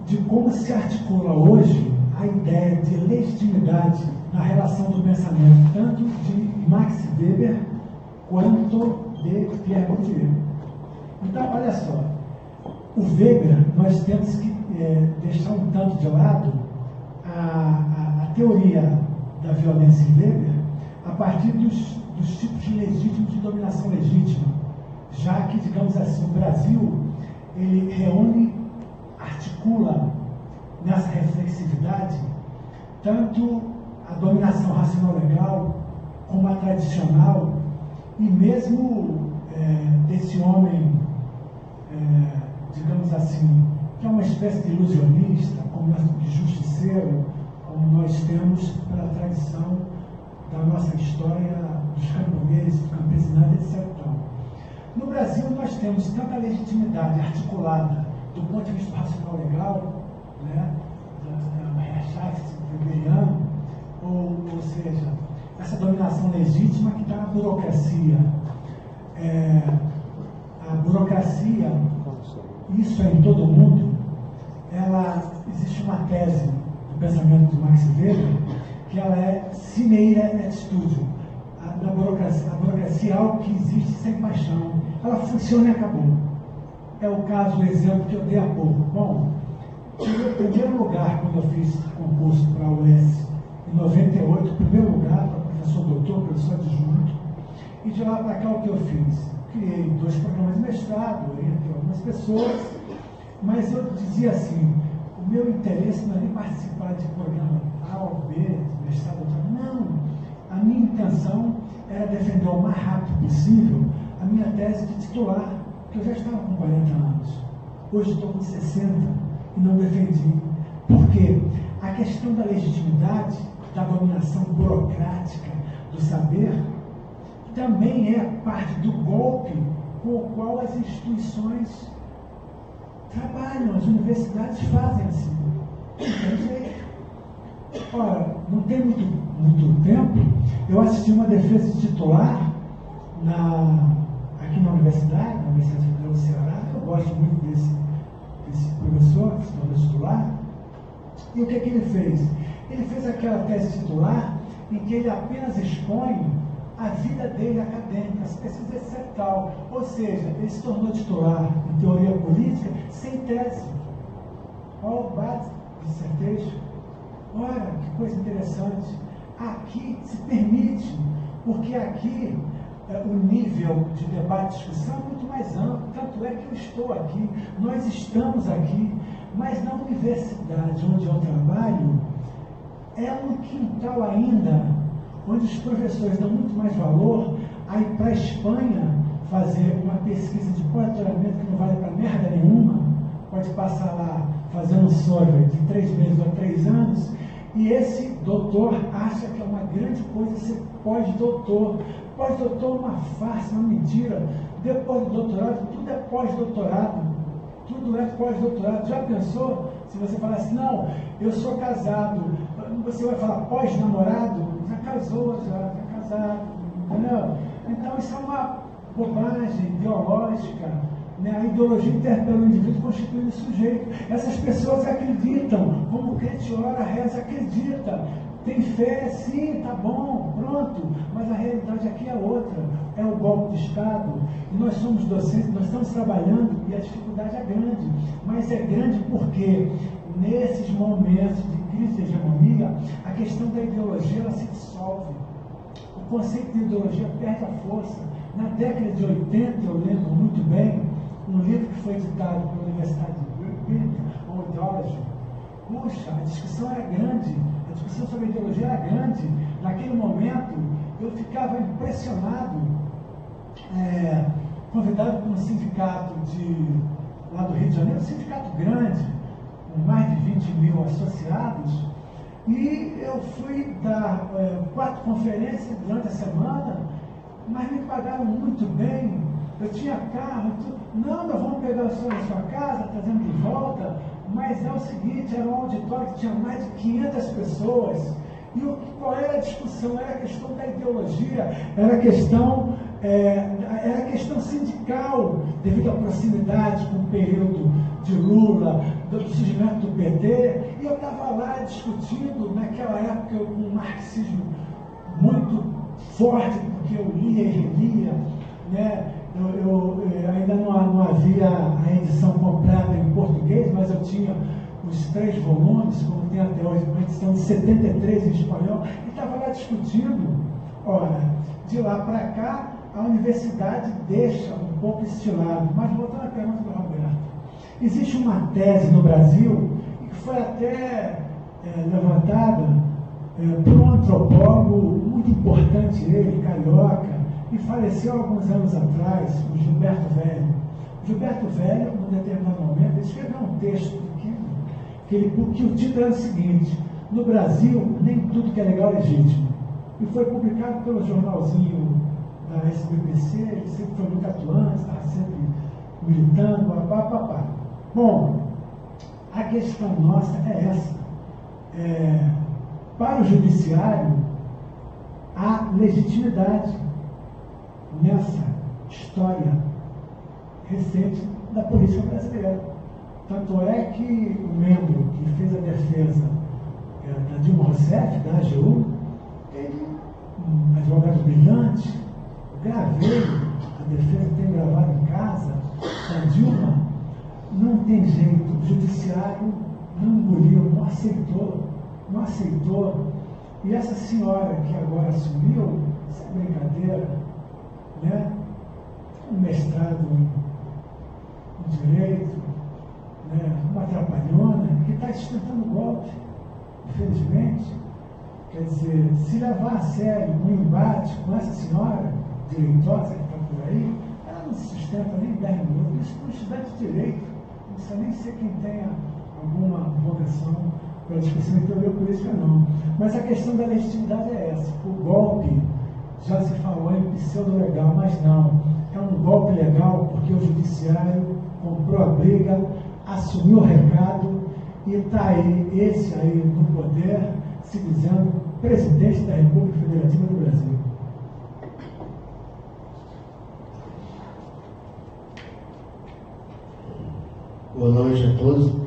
de como se articula hoje a ideia de legitimidade na relação do pensamento, tanto de Max Weber quanto de Pierre Bourdieu. Então, olha só, o Weber, nós temos que deixar um tanto de lado a teoria da violência em Weber a partir dos tipos de legítimos de dominação legítima, já que, digamos assim, o Brasil, ele reúne, articula nessa reflexividade tanto a dominação racional legal como a tradicional, e mesmo desse homem, digamos assim, que é uma espécie de ilusionista, como de justiceiro, como nós temos pela tradição da nossa história dos camponeses, do campesinado, etc. No Brasil, nós temos tanta legitimidade articulada do ponto de vista racional legal, né, da Herrschaft weberiana, ou seja, essa dominação legítima que está na burocracia. A burocracia, isso é em todo o mundo, existe uma tese do pensamento de Max Weber, que ela é cineira et studio. A burocracia é algo que existe sem paixão. Ela funciona e acabou. É o caso, o exemplo que eu dei há pouco. Bom, em primeiro lugar, quando eu fiz concurso para a UES, em 98, primeiro lugar para professor doutor, professor adjunto, e de lá para cá o que eu fiz? Criei 2 programas de mestrado, orientei algumas pessoas, mas eu dizia assim, o meu interesse não é nem participar de programa A ou B, de mestrado, doutorado, não. A minha intenção era defender o mais rápido possível a minha tese de titular, porque eu já estava com 40 anos. Hoje estou com 60 e não defendi. Por quê? A questão da legitimidade, da dominação burocrática do saber, também é parte do golpe com o qual as instituições trabalham, as universidades fazem assim. Ora, não tem muito tempo, eu assisti uma defesa de titular aqui na Universidade Federal do Ceará. Eu gosto muito desse professor que se tornou titular. E o que ele fez? Ele fez aquela tese titular em que ele apenas expõe a vida dele acadêmica, as pesquisas, etc. Tal. Ou seja, ele se tornou titular em teoria política sem tese. All but dissertation. Ora, que coisa interessante. Aqui se permite, porque aqui o nível de debate e discussão é muito mais amplo. Tanto é que eu estou aqui, nós estamos aqui, mas na universidade onde eu trabalho, é um quintal ainda, onde os professores dão muito mais valor a ir para a Espanha fazer uma pesquisa de pós-doutoramento que não vale para merda nenhuma, pode passar lá fazendo um survey de 3 meses ou 3 anos, e esse doutor acha que é uma grande coisa ser pós-doutor. Pós-doutor é uma farsa, uma mentira. Depois do doutorado, tudo é pós-doutorado. Tudo é pós-doutorado. Já pensou? Se você falar assim, não, eu sou casado, você vai falar pós-namorado? Já casou, já casado, entendeu? Então isso é uma bobagem ideológica, né? A ideologia interpela o indivíduo constituindo o sujeito. Essas pessoas acreditam, como crente ora, reza, acredita. Tem fé, sim, tá bom, pronto, mas a realidade aqui é outra, é o golpe de Estado, e nós somos docentes, nós estamos trabalhando e a dificuldade é grande, mas é grande porque nesses momentos de crise de hegemonia, a questão da ideologia ela se dissolve, o conceito de ideologia perde a força. Na década de 80, eu lembro muito bem, um livro que foi editado pela Universidade de Birmingham, On Ideology. Puxa, a discussão era grande, a discussão sobre a ideologia era grande. Naquele momento, eu ficava impressionado, convidado por um sindicato lá do Rio de Janeiro, um sindicato grande, com mais de 20 mil associados, e eu fui dar 4 conferências durante a semana, mas me pagaram muito bem. Eu tinha carro, não, nós vamos pegar o senhor na sua casa, trazendo de volta, mas é o seguinte, era um auditório que tinha mais de 500 pessoas, e qual era a discussão? Era a questão da ideologia, era a questão sindical, devido à proximidade com o período de Lula, do surgimento do PT, e eu estava lá discutindo, naquela época, com um marxismo muito forte, porque eu lia e relia, né? Ainda não havia a edição completa em português, mas eu tinha os 3 volumes, como tem até hoje, uma edição de 73 em espanhol, e estava lá discutindo. Ora, de lá para cá, a universidade deixa um pouco esse lado. Mas voltando à pergunta do Roberto, existe uma tese no Brasil, e que foi até levantada por um antropólogo muito importante, ele, carioca, e faleceu alguns anos atrás, o Gilberto Velho. Gilberto Velho, num determinado momento, ele escreveu um texto que o título era o seguinte: no Brasil, nem tudo que é legal é legítimo. E foi publicado pelo jornalzinho da SBPC, ele sempre foi muito atuante, estava sempre militando, papapá. Bom, a questão nossa é essa. Para o judiciário, há legitimidade nessa história recente da política brasileira. Tanto é que o membro que fez a defesa da Dilma Rousseff, da AGU, ele, um advogado brilhante, gravei a defesa, tem gravado em casa, da Dilma, não tem jeito, o judiciário não engoliu, não aceitou. E essa senhora que agora assumiu, essa brincadeira, né? Um mestrado em direito, né? Uma trapalhona, que está sustentando o golpe, infelizmente. Quer dizer, se levar a sério um embate com essa senhora direitosa que está por aí, ela não se sustenta nem 10 minutos. Isso não estudante de direito, não precisa nem ser quem tenha alguma vocação para discussão em teoria política, não. Mas a questão da legitimidade é essa. O golpe, já se falou em pseudo-legal, mas não. É um golpe legal porque o judiciário comprou a briga, assumiu o recado e está aí, esse aí no poder, se dizendo presidente da República Federativa do Brasil. Boa noite a todos.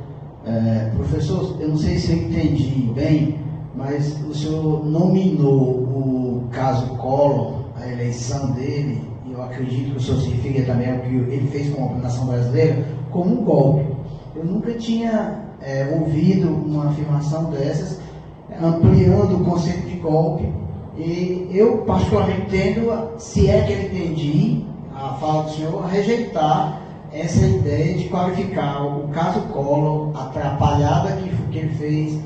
Professor, eu não sei se eu entendi bem, mas o senhor nominou o caso Collor, a eleição dele, e eu acredito que o senhor se refere também ao que ele fez com a nação brasileira, como um golpe. Eu nunca tinha ouvido uma afirmação dessas, ampliando o conceito de golpe, e eu particularmente tendo, se é que eu entendi a fala do senhor, a rejeitar essa ideia de qualificar o caso Collor, a atrapalhada que ele fez,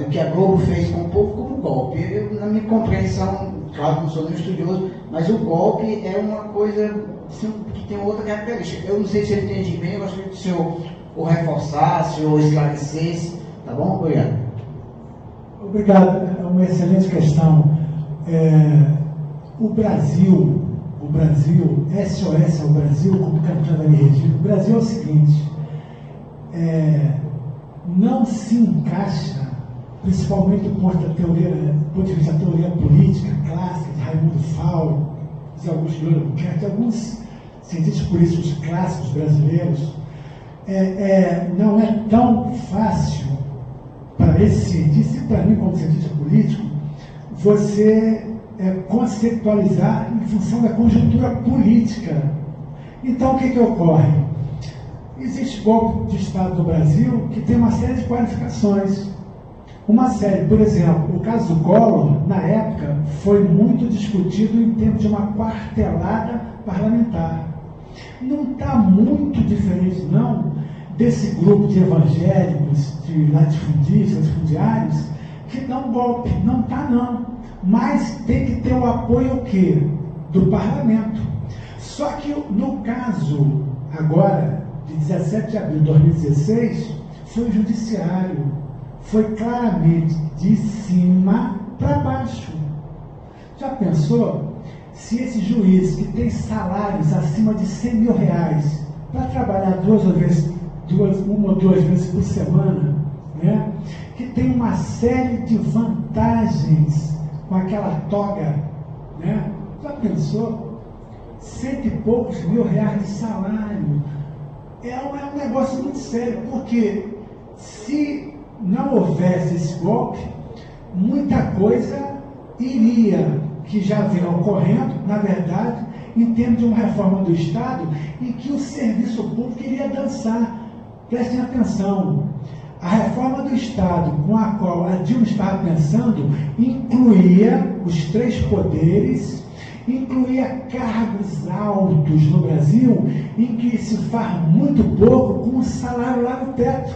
o que a Globo fez com o povo, como golpe. Na minha compreensão, claro que não sou nenhum estudioso, mas o golpe é uma coisa assim, que tem outra característica. Eu não sei se eu entendi bem, eu gostaria que o senhor o reforçasse ou esclarecesse, tá bom? Obrigado. Obrigado, é uma excelente questão. O Brasil, SOS ao Brasil, como cantando ali Regina, o Brasil é o seguinte, não se encaixa, principalmente do ponto de vista da teoria política clássica, de Raimundo Fauro, de Augusto de Albuquerque, alguns cientistas políticos clássicos brasileiros, não é tão fácil para esse cientista e para mim como cientista político você conceptualizar em função da conjuntura política. Então, o que ocorre? Existe golpe de Estado no Brasil que tem uma série de qualificações. Uma série, por exemplo, o caso do Collor, na época, foi muito discutido em termos de uma quartelada parlamentar. Não está muito diferente, não, desse grupo de evangélicos, de latifundistas, latifundiários, que dão golpe. Não está, não. Mas tem que ter o apoio o quê? Do parlamento. Só que no caso, agora, de 17 de abril de 2016, foi o judiciário. Foi claramente de cima para baixo. Já pensou se esse juiz que tem salários acima de 100 mil reais para trabalhar uma ou duas vezes por semana, né, que tem uma série de vantagens com aquela toga, né? Já pensou? 100 e poucos mil reais de salário. É um negócio muito sério, porque se não houvesse esse golpe, muita coisa iria, que já vem ocorrendo, na verdade, em termos de uma reforma do Estado, em que o serviço público iria dançar. Prestem atenção, a reforma do Estado com a qual a Dilma estava pensando incluía os 3 poderes, incluía cargos altos no Brasil, em que se faz muito pouco com o salário lá no teto.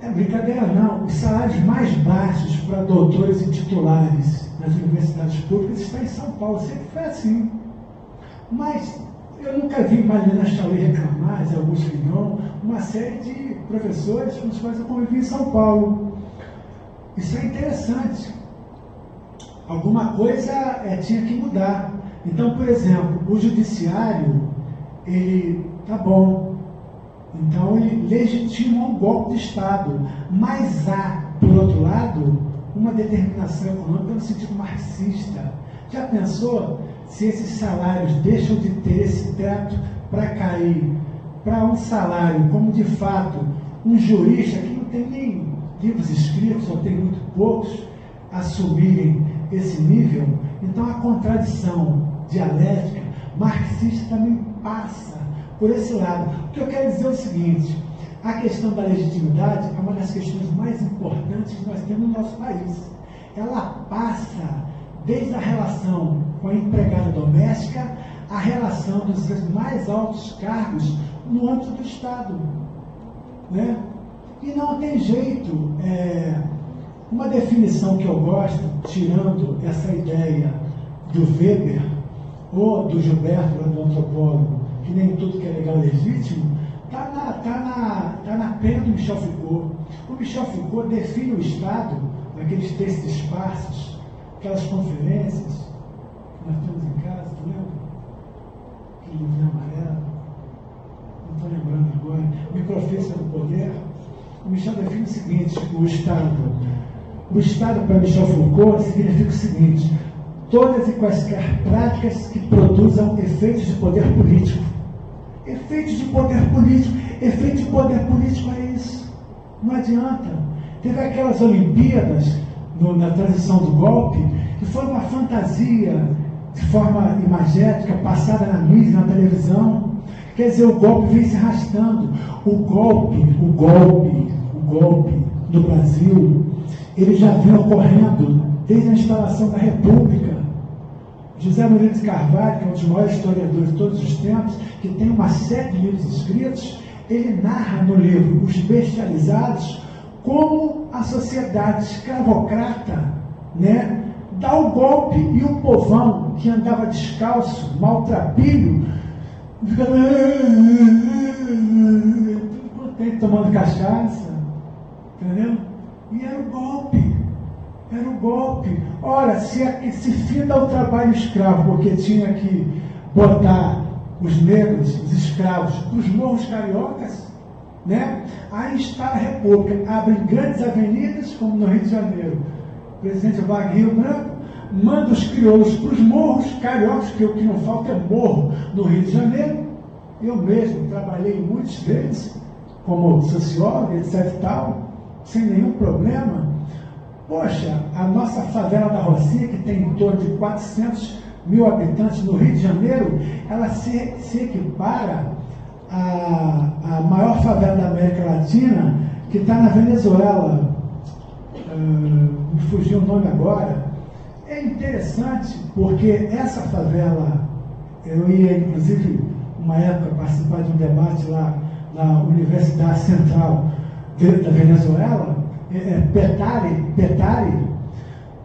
É brincadeira não, os salários mais baixos para doutores e titulares nas universidades públicas estão em São Paulo, sempre foi assim. Mas eu nunca vi Marina Chauí reclamar, Augusto Vignon, uma série de professores com os quais eu convivi em São Paulo. Isso é interessante. Alguma coisa tinha que mudar. Então, por exemplo, o judiciário, ele, tá bom, então ele legitima um golpe de Estado, mas há, por outro lado, uma determinação econômica no sentido marxista. Já pensou se esses salários deixam de ter esse teto para cair para um salário como, de fato, um jurista que não tem nem livros escritos, ou tem muito poucos, assumirem esse nível? Então, a contradição dialética marxista também passa por esse lado. O que eu quero dizer é o seguinte: a questão da legitimidade é uma das questões mais importantes que nós temos no nosso país. Ela passa desde a relação com a empregada doméstica, a relação dos mais altos cargos no âmbito do Estado, né? E não tem jeito. Uma definição que eu gosto, tirando essa ideia do Weber ou do Gilberto, do antropólogo, que nem tudo que é legal é legítimo, está na pena do Michel Foucault. O Michel Foucault define o Estado, naqueles textos esparsos, aquelas conferências que nós temos em casa, tu lembra? Aquele livro amarelo, não estou lembrando agora, Microfísica do Poder. O Michel define o seguinte: o Estado para Michel Foucault significa o seguinte: todas e quaisquer práticas que produzam efeitos de poder político. Efeitos de poder político. Efeito de poder político é isso. Não adianta. Teve aquelas Olimpíadas na transição do golpe, que foi uma fantasia de forma imagética, passada na mídia, na televisão. Quer dizer, o golpe vem se arrastando. O golpe no Brasil, ele já vem ocorrendo desde a instalação da República. José Moreira de Carvalho, que é um dos maiores historiadores de todos os tempos, que tem uma série de livros escritos, ele narra no livro Os Bestializados como a sociedade escravocrata, né, dá o golpe e o povão que andava descalço, maltrapilho, fica tudo contente, tomando cachaça, entendeu? E era o golpe. Era o golpe. Ora, se finda o trabalho escravo, porque tinha que botar os negros, os escravos, dos morros cariocas, né? Aí está a República, abre grandes avenidas, como no Rio de Janeiro. O presidente Wagner Rio Branco, manda os crioulos para os morros cariocas, que o que não falta é morro no Rio de Janeiro. Eu mesmo trabalhei em muitos deles, como sociólogo, etc e tal, sem nenhum problema. Poxa, a nossa favela da Rocinha, que tem em torno de 400 mil habitantes no Rio de Janeiro, ela se equipara à maior favela da América Latina, que está na Venezuela. Me fugiu o nome agora. É interessante porque essa favela, eu ia inclusive uma época participar de um debate lá na Universidade Central da Venezuela, Petare,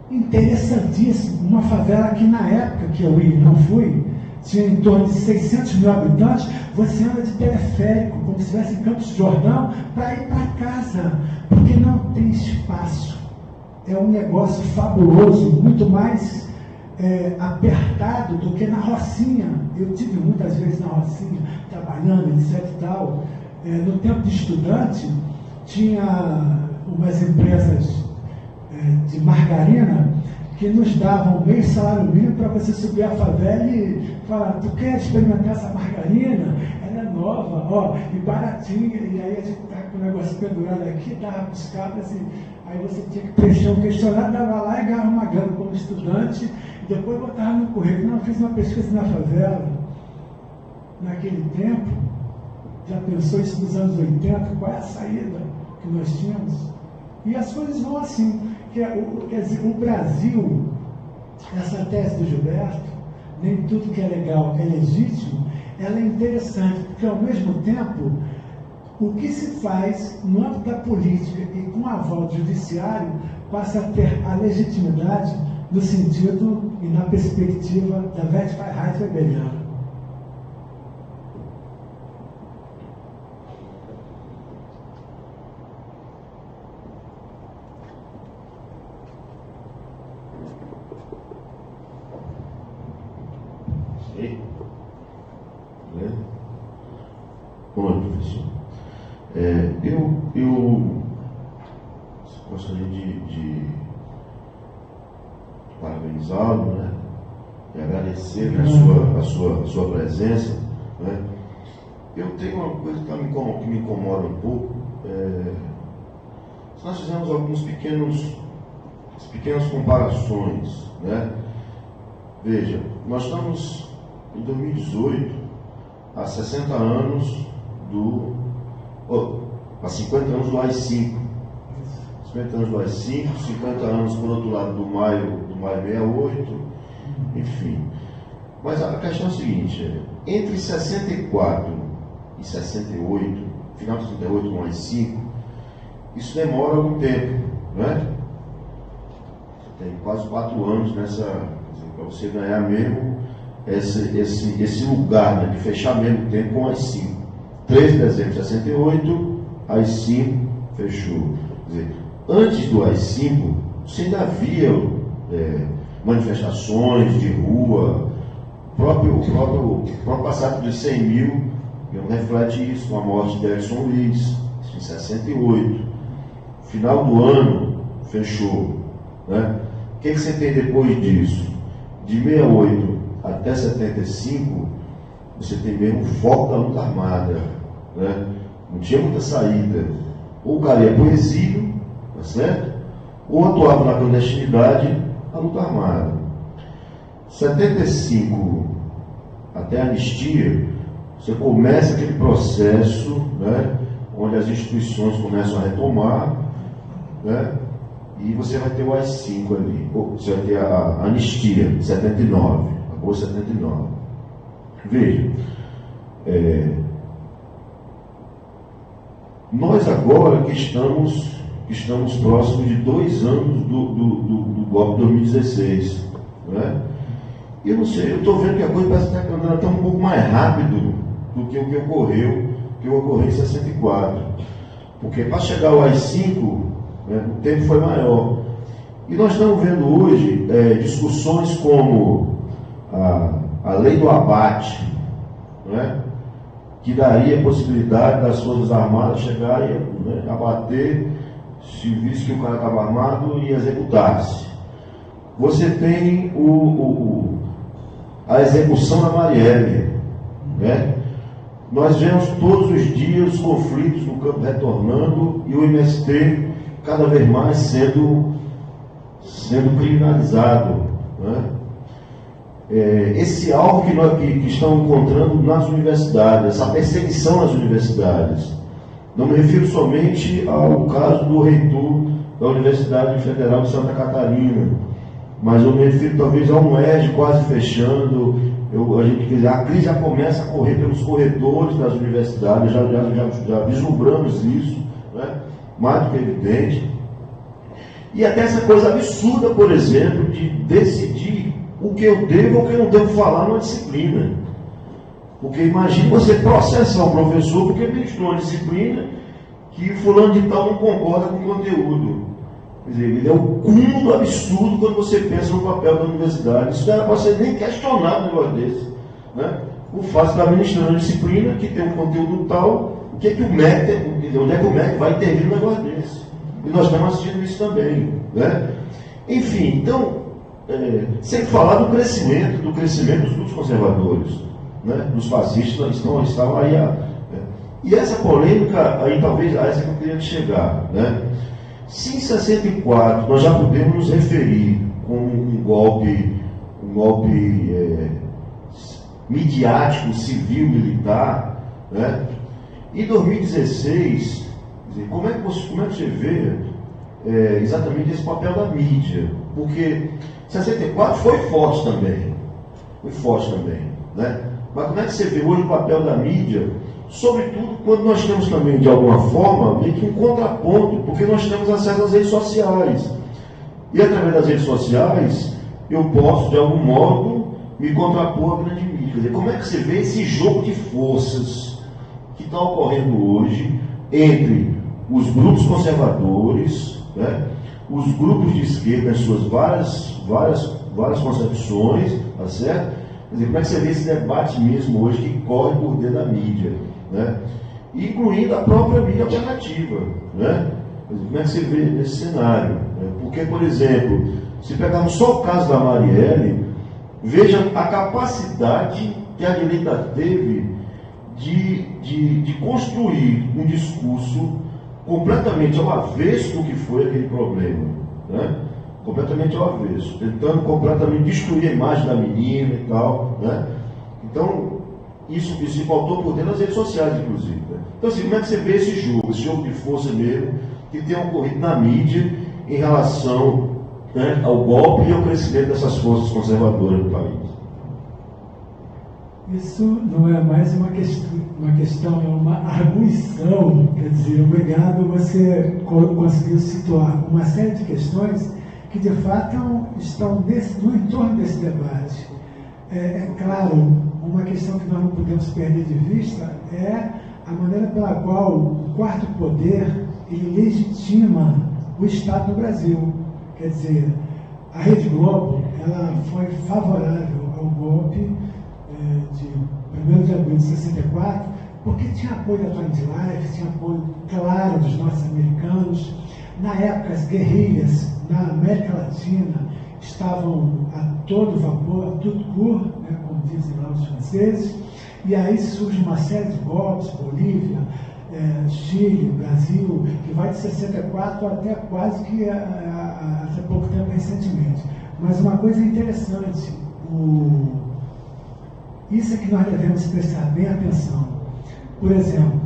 interessantíssimo, uma favela que na época que eu ia, não fui, tinha em torno de 600 mil habitantes. Você anda de teleférico, como se estivesse em Campos do Jordão, para ir para casa, porque não tem espaço. É um negócio fabuloso, muito mais apertado do que na Rocinha. Eu tive muitas vezes na Rocinha, trabalhando, etc e tal. No tempo de estudante, tinha umas empresas de margarina que nos davam meio salário mínimo para você subir a favela e falar: tu quer experimentar essa margarina? Ela é nova, ó, e baratinha. E aí a gente tá com o negócio pendurado aqui, dava para os cabras, e aí você tinha que preencher um questionário, dava lá e ganhava uma grana como estudante, e depois botava no currículo. Não, eu fiz uma pesquisa na favela. Naquele tempo, já pensou isso nos anos 80, qual é a saída que nós tínhamos? E as coisas vão assim. Quer dizer, o Brasil, essa tese do Gilberto, nem tudo que é legal é legítimo, ela é interessante, porque ao mesmo tempo, o que se faz no âmbito da política e com a aval do judiciário passa a ter a legitimidade no sentido e na perspectiva da Wertfreiheit weberiana. Bom, professor, eu gostaria de parabenizá-lo, né, e agradecer, né, a sua presença, né. Eu tenho uma coisa que me incomoda um pouco. Nós fizemos algumas pequenas comparações, né. Veja, nós estamos em 2018, há 60 anos há 50 anos do AI-5. 50 anos do AI-5, 50 anos, por outro lado, do maio 68, enfim. Mas a questão é a seguinte: entre 64 e 68, final de 68 com o AI-5, isso demora algum tempo, né? Você tem quase 4 anos para você ganhar mesmo esse lugar, né, de fechar mesmo tempo com o AI-5. 3 de dezembro de 68, AI-5 fechou. Quer dizer, antes do AI-5, você ainda havia manifestações de rua, o próprio passado de 100 mil, reflete isso, com a morte de Edson Luiz, em 68. Final do ano, fechou, né? O que você tem depois disso? De 68 até 75, você tem mesmo o foco da luta armada, né? Não tinha muita saída. Ou o cara ia para o exílio, tá certo? Ou atuava na clandestinidade, a luta armada. 75 até a anistia, você começa aquele processo, né, onde as instituições começam a retomar, né, e você vai ter o AI-5 ali, você vai ter a anistia, 79, acabou 79. Veja, nós agora que estamos próximos de 2 anos do golpe de 2016, né? E eu não sei, eu estou vendo que a coisa parece estar andando até um pouco mais rápido do que o que ocorreu em 64. Porque para chegar ao AI-5, né, o tempo foi maior. E nós estamos vendo hoje discussões como a lei do abate, né, que daria a possibilidade das Forças Armadas chegarem, né, abater, se visse que o cara estava armado, e executar-se. você tem a execução da Marielle, né? Nós vemos todos os dias os conflitos no campo retornando e o MST cada vez mais sendo criminalizado, né? Esse alvo que estão encontrando nas universidades, essa perseguição nas universidades. Não me refiro somente ao caso do reitor da Universidade Federal de Santa Catarina, mas eu me refiro talvez a um UERJ quase fechando. A crise já começa a correr pelos corredores das universidades, já vislumbramos isso, né? Mais do que evidente. E até essa coisa absurda, por exemplo, de decidir o que eu devo ou o que eu não devo falar numa disciplina. Porque imagine você processar um professor porque ministrou uma disciplina que fulano de tal não concorda com o conteúdo. Quer dizer, ele é o cúmulo do absurdo quando você pensa no papel da universidade. Isso não era para ser nem questionado um negócio desse, né? O fato de estar ministrando uma disciplina que tem um conteúdo tal, onde é que o MEC vai intervir num negócio desse? E nós estamos assistindo isso também, né? Enfim, então, sem falar do crescimento dos grupos conservadores, né? Dos fascistas estão aí. E essa polêmica, aí talvez a essa que eu queria chegar, né? Se em 64 nós já podemos nos referir com um golpe midiático, civil, militar, né? Em 2016, como é que você vê exatamente esse papel da mídia? Porque 64 foi forte também, né? Mas como é que você vê hoje o papel da mídia? Sobretudo quando nós temos também, de alguma forma, meio que um contraponto, porque nós temos acesso às redes sociais. E através das redes sociais, eu posso, de algum modo, me contrapor à grande mídia. Quer dizer, como é que você vê esse jogo de forças que está ocorrendo hoje entre os grupos conservadores, né, os grupos de esquerda, as suas várias concepções, tá certo? Quer dizer, como é que você vê esse debate mesmo hoje que corre por dentro da mídia, né? Incluindo a própria mídia alternativa, né? Quer dizer, como é que você vê esse cenário? Porque, por exemplo, se pegarmos só o caso da Marielle, veja a capacidade que a direita teve de construir um discurso completamente ao avesso do que foi aquele problema, né? Completamente ao avesso, tentando completamente destruir a imagem da menina e tal, né? Então, isso se pautou por dentro das redes sociais, inclusive, né? Então, assim, como é que você vê esse jogo de força mesmo, que tem ocorrido na mídia em relação, né, ao golpe e ao crescimento dessas forças conservadoras do país? Isso não é mais uma questão, é uma arguição. Quer dizer, obrigado, você conseguiu situar uma série de questões que, de fato, estão no entorno desse debate. É claro, uma questão que nós não podemos perder de vista é a maneira pela qual o quarto poder ele legitima o Estado do Brasil. Quer dizer, a Rede Globo ela foi favorável ao golpe de 1º de abril de 64, porque tinha apoio da Tony Life, tinha apoio, claro, dos norte-americanos. Na época, as guerrilhas na América Latina estavam a todo vapor, tout court, né, como dizem lá os franceses, e aí surge uma série de golpes, Bolívia, Chile, Brasil, que vai de 64 até quase que até pouco tempo recentemente. Mas uma coisa interessante, isso é que nós devemos prestar bem atenção. Por exemplo,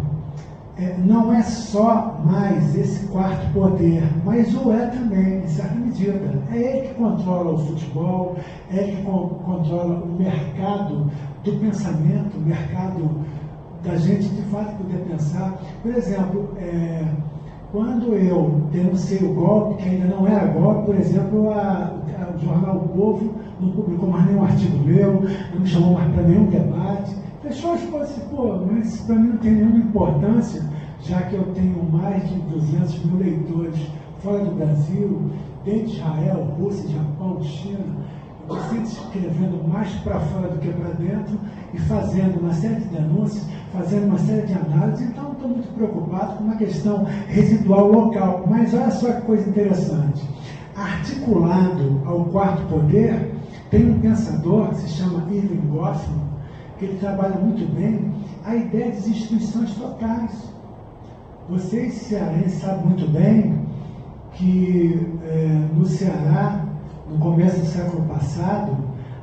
não é só mais esse quarto poder, mas o é também, em certa medida. É ele que controla o futebol, é ele que controla o mercado do pensamento, o mercado da gente de fato poder pensar. Por exemplo, quando eu denunciei o golpe, que ainda não era golpe, por exemplo, o jornal O Povo não publicou mais nenhum artigo meu, não me chamou mais para nenhum debate. Fechou as coisas, mas para mim não tem nenhuma importância, já que eu tenho mais de 200 mil leitores fora do Brasil, desde Israel, Rússia, Japão, China. Eu estou sempre escrevendo mais para fora do que para dentro e fazendo uma série de denúncias, fazendo uma série de análises, então não estou muito preocupado com uma questão residual local. Mas olha só que coisa interessante. articulado ao quarto poder, tem um pensador que se chama Irving Goffman, que ele trabalha muito bem a ideia das instituições totais. Vocês, cearenses, sabem muito bem que no Ceará, no começo do século passado,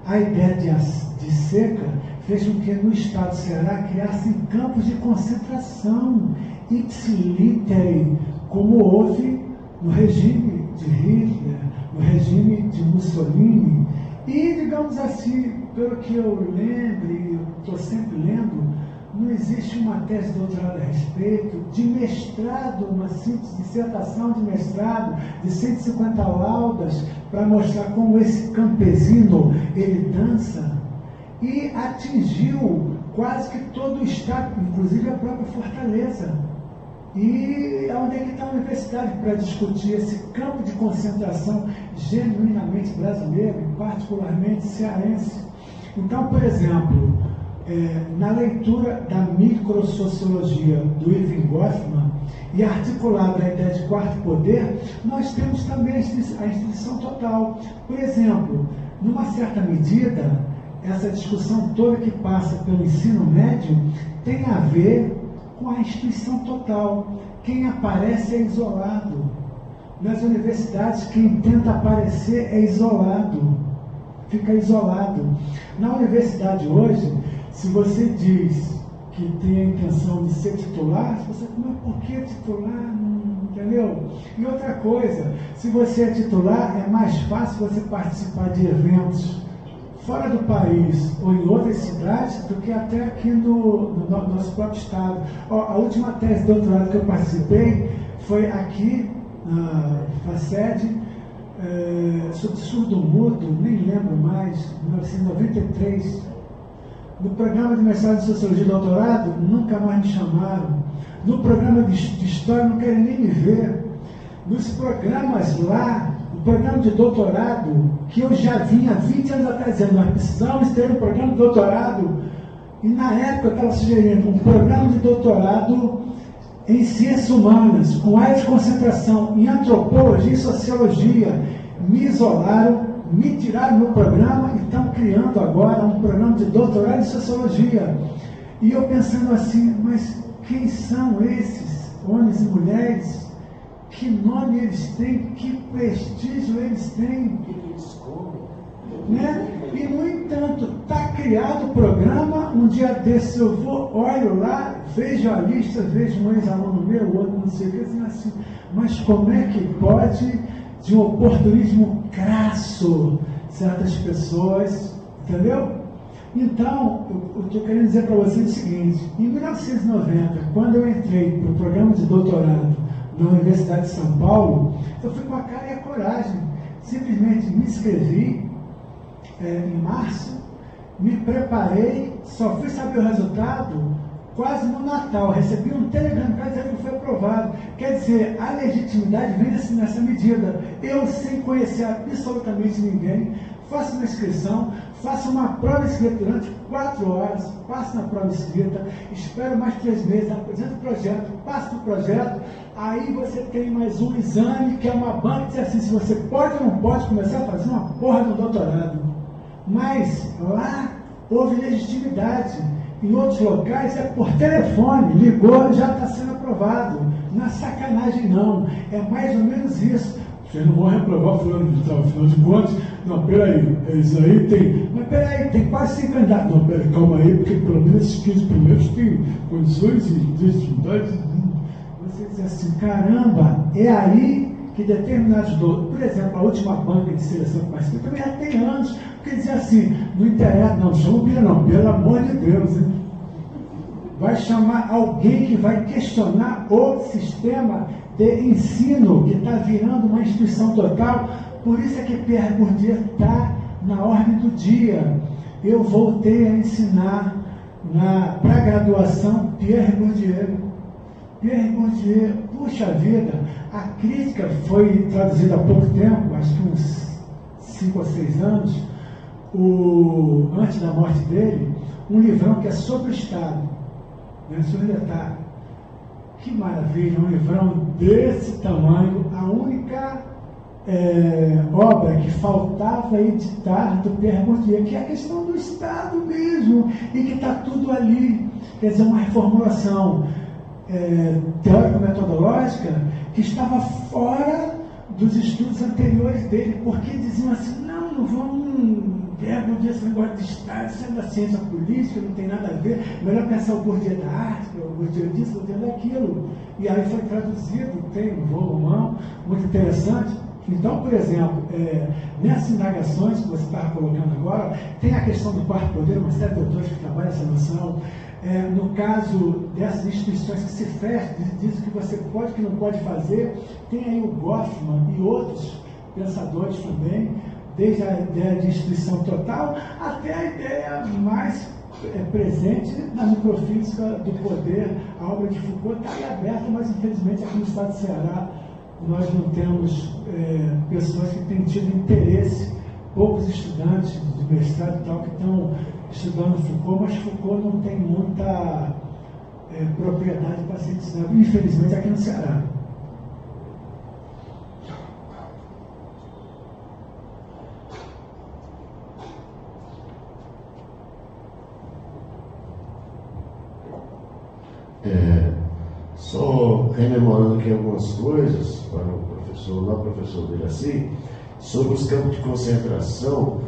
a ideia de seca fez com que no estado do Ceará criassem campos de concentração ipsiliteri, como houve no regime de Hitler, no regime de Mussolini. E, digamos assim, pelo que eu lembro, e estou sempre lendo, não existe uma tese de doutorado a respeito, de mestrado, uma síntese, dissertação de mestrado, de 150 laudas, para mostrar como esse campesino, ele dança, e atingiu quase que todo o estado, inclusive a própria Fortaleza. E onde é que está a universidade para discutir esse campo de concentração genuinamente brasileiro, e particularmente cearense? Então, por exemplo, na leitura da microsociologia do Irving Goffman e articulada a ideia de quarto poder, nós temos também a instituição total. Por exemplo, numa certa medida, essa discussão toda que passa pelo ensino médio tem a ver com a instituição total. Quem aparece é isolado. Nas universidades, quem tenta aparecer é isolado, fica isolado. Na universidade hoje, se você diz que tem a intenção de ser titular, você fala, mas por que titular? Entendeu? E outra coisa, se você é titular, é mais fácil você participar de eventos fora do país ou em outras cidades do que até aqui no nosso próprio estado. A última tese de doutorado que eu participei foi aqui na FACED, sobre surdo-mudo, nem lembro mais, 1993. No programa de mestrado de Sociologia e Doutorado, nunca mais me chamaram. No programa de História, não querem nem me ver. Nos programas lá, o programa de doutorado, que eu já vinha há 20 anos atrás dizendo, nós precisamos ter um programa de doutorado, e na época eu estava sugerindo um programa de doutorado em ciências humanas, com área de concentração em antropologia e sociologia. Me isolaram, me tiraram do programa e estão criando agora um programa de doutorado em sociologia. E eu pensando assim, mas quem são esses homens e mulheres? Que nome eles têm? Que prestígio eles têm? Né? E, no entanto, está criado o programa. Um dia desses eu vou, olho lá, vejo a lista, vejo um ex-aluno meu, outro não sei o que, assim, mas como é que pode, de um oportunismo crasso, certas pessoas, entendeu? Então, eu estou querendo dizer para vocês o seguinte: em 1990, quando eu entrei para o programa de doutorado na Universidade de São Paulo, eu fui com a cara e a coragem. Simplesmente me inscrevi em março, me preparei, só fui saber o resultado quase no Natal. Recebi um telegrama para dizer que foi aprovado. Quer dizer, a legitimidade vem nessa medida. Eu, sem conhecer absolutamente ninguém, faço uma inscrição, faço uma prova escrita durante 4 horas, passo na prova escrita, espero mais 3 meses, apresento o projeto, passo no projeto, aí você tem mais um exame, que é uma banca, que diz assim, se você pode ou não pode começar a fazer uma porra do doutorado. Mas lá houve legitimidade. Em outros locais é por telefone, ligou, já está sendo aprovado. Na sacanagem não, é mais ou menos isso. Vocês não vão reprovar fulano de tal, afinal de contas, não, peraí, isso aí tem, mas peraí, tem quase 100 candidatos. Não, peraí, calma aí, porque pelo menos esses 15 primeiros têm condições e legitimidade. Você diz assim, caramba, é aí que determinados doutores, por exemplo, a última banca de seleção que participou, também já tem anos, porque dizia assim, não interessa, não chama o Bia não, pelo amor de Deus, hein? Vai chamar alguém que vai questionar o sistema de ensino, que está virando uma instituição total. Por isso é que Pierre Bourdieu está na ordem do dia. Eu voltei a ensinar para a graduação Pierre Bourdieu. Pierre Bourdieu, puxa vida, a crítica foi traduzida há pouco tempo, acho que uns 5 ou 6 anos, antes da morte dele, um livrão que é sobre o Estado. Sobre o detalhe. Que maravilha, um livrão desse tamanho, a única obra que faltava editar do Pierre Bourdieu, que é a questão do Estado mesmo, e que está tudo ali. Quer dizer, uma reformulação teórico-metodológica que estava fora dos estudos anteriores dele, porque diziam assim, não vamos Pierre Bourdieu, esse negócio de Estado, isso é da ciência política, não tem nada a ver, melhor pensar o Bourdieu da arte, o Bourdieu disso, o Bourdieu daquilo. E aí foi traduzido, tem um volume muito interessante. Então, por exemplo, nessas indagações que você estava colocando agora, tem a questão do quarto poder, uma série de autores que trabalham essa noção. No caso dessas instituições que se fecham, diz que você pode, que não pode fazer, tem aí o Goffman e outros pensadores também, desde a ideia de instituição total até a ideia mais presente na microfísica do poder. A obra de Foucault está aí aberta, mas infelizmente aqui no estado de Ceará nós não temos pessoas que têm tido interesse, poucos estudantes de mestrado e tal que estão estudando Foucault, mas Foucault não tem muita propriedade para ser ensinado, infelizmente, aqui no Ceará. Só rememorando aqui algumas coisas para o professor Delacy, sobre os campos de concentração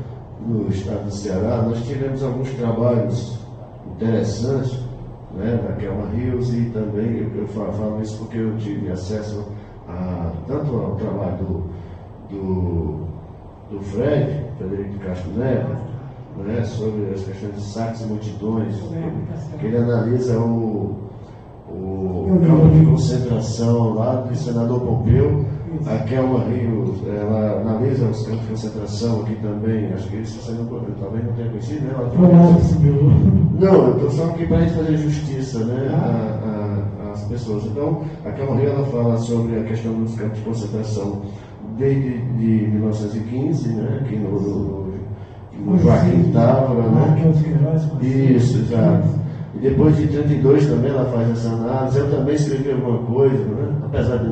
no estado do Ceará. Nós tivemos alguns trabalhos interessantes, né, da Kelma Rios, e também eu falo isso porque eu tive acesso tanto ao trabalho do Frederico de Castro Neto, né, sobre as questões de sacos e multidões, que ele analisa o campo de concentração lá do senador Pompeu. A Kelma Rios, ela analisa os campos de concentração aqui também. Acho que isso você talvez não tenha conhecido, né? Não, eu estou só aqui para a gente fazer justiça, né, às pessoas. Então, a Kelma Rios, ela fala sobre a questão dos campos de concentração desde 1915, né, aqui no Joaquim Távora, né? Isso, exato. E depois de 32 também ela faz essa análise. Eu também escrevi alguma coisa, né? Apesar de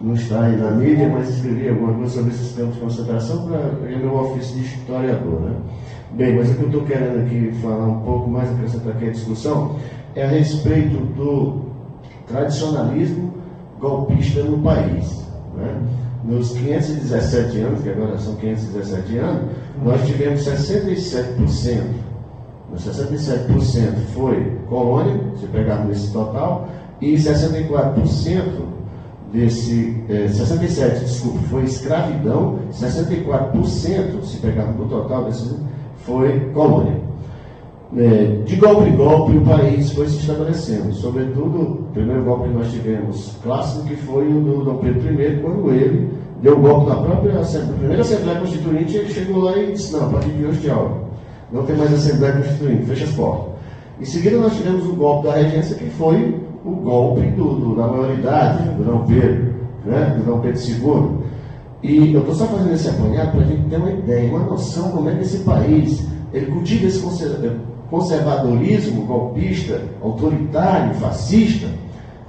não estar aí na mídia, mas escrevi alguma coisa sobre esses campos de concentração para o meu ofício de historiador, né? Bem, mas o que eu estou querendo aqui falar um pouco mais, acrescentar aqui a discussão, é a respeito do tradicionalismo golpista no país, né? Nos 517 anos, que agora são 517 anos, nós tivemos 67%. 67% foi colônia, se pegar nesse total, e 64% desse, 67%, desculpa, foi escravidão, 64%, se pegarmos no total desse, foi colônia. De golpe em golpe, o país foi se estabelecendo. Sobretudo, o primeiro golpe que nós tivemos clássico, que foi o do Dom Pedro I, quando ele deu golpe na própria primeira Assembleia Constituinte. Ele chegou lá e disse: não, a partir de hoje, tchau, não tem mais Assembleia Constituinte, fecha as portas. Em seguida, nós tivemos o golpe da regência, que foi o golpe da maioridade, do Dom Pedro, né, do Dom Pedro II. E eu estou só fazendo esse apanhado para a gente ter uma ideia, uma noção como é que esse país ele cultiva esse conservadorismo golpista, autoritário, fascista,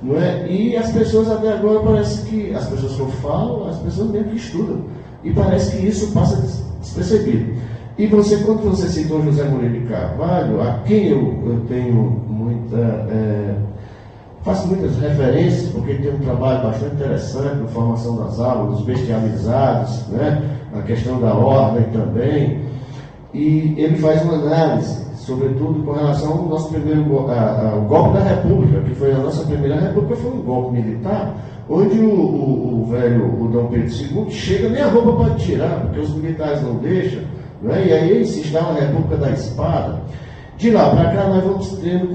não é? E as pessoas até agora parece que, as pessoas que eu falo, as pessoas mesmo que estudam, e parece que isso passa despercebido. E você, quando você citou José Moreira de Carvalho, a quem eu tenho faço muitas referências, porque ele tem um trabalho bastante interessante na formação das aulas, dos bestializados, né? A questão da ordem também, e ele faz uma análise, sobretudo com relação ao nosso primeiro ao golpe da República, que foi a nossa primeira República, foi um golpe militar, onde o Dom Pedro II chega, nem a roupa pode tirar, porque os militares não deixam, né? E aí ele se instala a República da Espada. De lá para cá, nós vamos tendo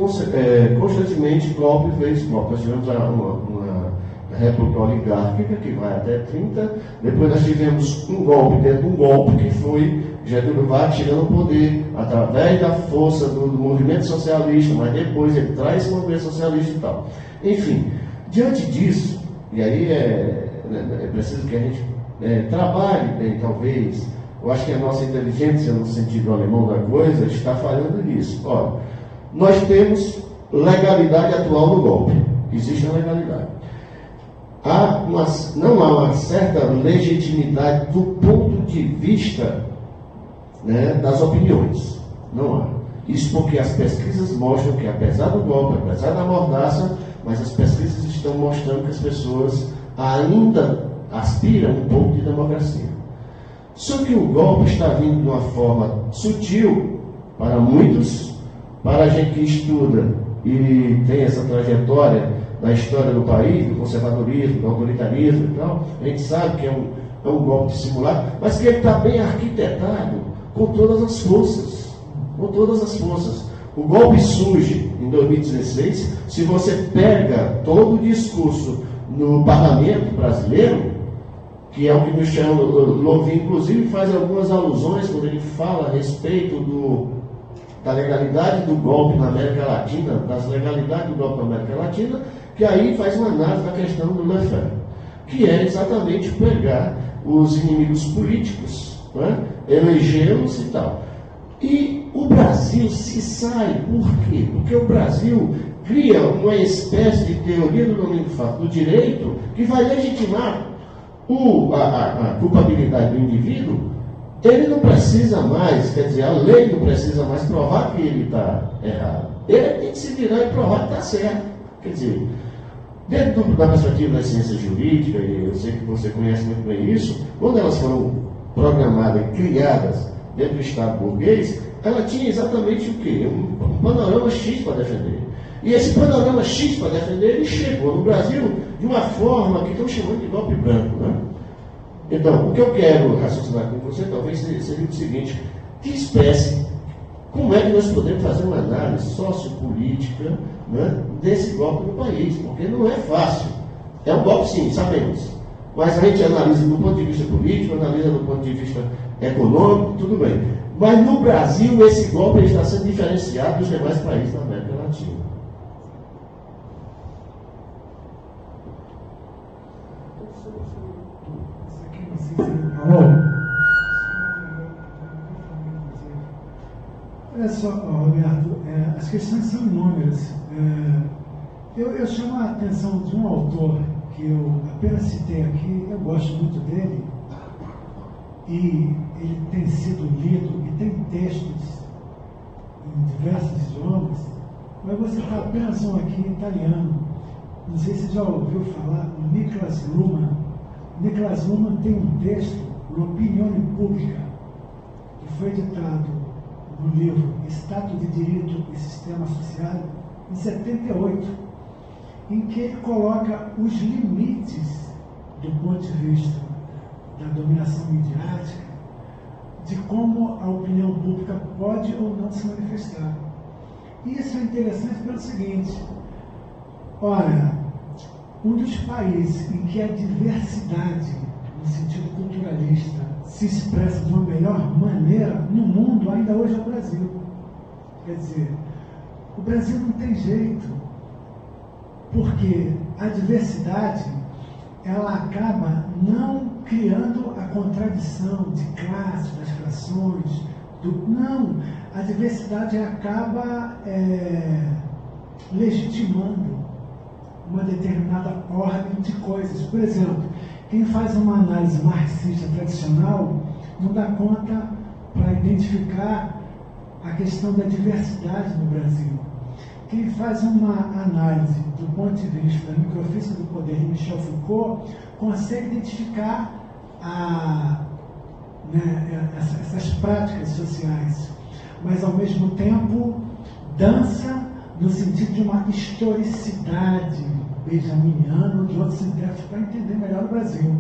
constantemente golpe vezes golpe. Nós tivemos uma República Oligárquica, que vai até 30, depois nós tivemos um golpe dentro de um golpe, que foi Getúlio Vargas chegando ao poder através da força do movimento socialista, mas depois ele traz esse movimento socialista e tal. Enfim, diante disso, e aí é preciso que a gente trabalhe bem, talvez. Eu acho que a nossa inteligência, no sentido alemão da coisa, está falhando nisso. Olha, nós temos legalidade atual no golpe. Existe a legalidade. não há uma certa legitimidade do ponto de vista, né, das opiniões. Não há. Isso porque as pesquisas mostram que, apesar do golpe, apesar da mordaça, mas as pesquisas estão mostrando que as pessoas ainda aspiram um pouco de democracia. Só que o golpe está vindo de uma forma sutil para muitos, para a gente que estuda e tem essa trajetória da história do país, do conservadorismo, do autoritarismo e tal, a gente sabe que é um golpe dissimulado, mas que ele está bem arquitetado com todas as forças. Com todas as forças. O golpe surge em 2016. Se você pega todo o discurso no parlamento brasileiro, que é o que Michel Louvi, inclusive, faz algumas alusões quando ele fala a respeito da legalidade do golpe na América Latina, das legalidades do golpe na América Latina, que aí faz uma análise da questão do Lefebvre, que é exatamente pegar os inimigos políticos, né, elegê-los e tal. E o Brasil se sai, por quê? Porque o Brasil cria uma espécie de teoria do domínio do fato do direito que vai legitimar a culpabilidade do indivíduo. Ele não precisa mais, quer dizer, a lei não precisa mais provar que ele está errado. Ele tem que se virar e provar que está certo. Quer dizer, dentro da perspectiva da ciência jurídica, e eu sei que você conhece muito bem isso, quando elas foram programadas e criadas dentro do Estado burguês, ela tinha exatamente o quê? Um panorama X para defender. E esse panorama X para defender, ele chegou no Brasil de uma forma que estão chamando de golpe branco, né? Então, o que eu quero raciocinar com você talvez seria o seguinte: que espécie, como é que nós podemos fazer uma análise sociopolítica, né, desse golpe no país? Porque não é fácil. É um golpe, sim, sabemos. Mas a gente analisa do ponto de vista político, analisa do ponto de vista econômico, tudo bem. Mas no Brasil, esse golpe está sendo diferenciado dos demais países da América Latina. Olha só, Roberto, as questões são inúmeras. Eu chamo a atenção de um autor que eu apenas citei aqui, eu gosto muito dele, e ele tem sido lido e tem textos em diversos idiomas, mas vou citar apenas um aqui em italiano. Não sei se você já ouviu falar, o Niklas Luhmann. Niklas Luhmann tem um texto, L'Opinione Pública, que foi editado no livro Estado de Direito e Sistema Social, em 78, em que ele coloca os limites do ponto de vista da dominação midiática, de como a opinião pública pode ou não se manifestar. E isso é interessante pelo seguinte: ora, um dos países em que a diversidade, no sentido culturalista, se expressa de uma melhor maneira no mundo, ainda hoje é o Brasil. Quer dizer, o Brasil não tem jeito, porque a diversidade, ela acaba não criando a contradição de classes, das frações, não, a diversidade acaba legitimando uma determinada ordem de coisas. Por exemplo, quem faz uma análise marxista tradicional não dá conta para identificar a questão da diversidade no Brasil. Quem faz uma análise do ponto de vista da microfísica do poder de Michel Foucault consegue identificar essas práticas sociais, mas ao mesmo tempo dança no sentido de uma historicidade benjaminiana, de outros sintéticos, para entender melhor o Brasil.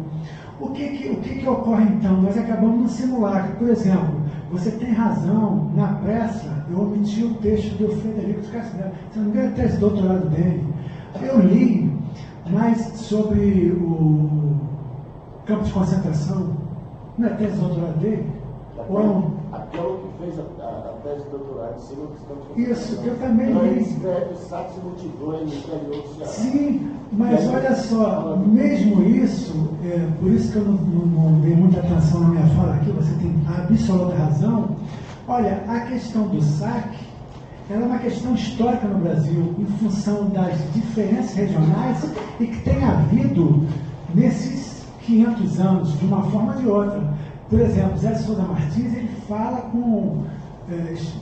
O que ocorre então? Nós acabamos no simulacro. Por exemplo, você tem razão, na pressa, eu omiti o texto do Frederico de Castro. Se não me engano, é a tese de doutorado dele. Eu li mais sobre o campo de concentração. Não é a tese de doutorado dele? Aquela que fez a tese de doutorado em cima dos campos de concentração. Isso, eu também li. Ele escreve Saxe Multidões no interior do Ceará. Sim, mas olha só, mesmo isso, por isso que eu não dei muita atenção na minha fala aqui, você tem absoluta razão. Olha, a questão do saque, ela é uma questão histórica no Brasil, em função das diferenças regionais e que tem havido nesses 500 anos, de uma forma ou de outra. Por exemplo, Zé de Souza Martins, ele fala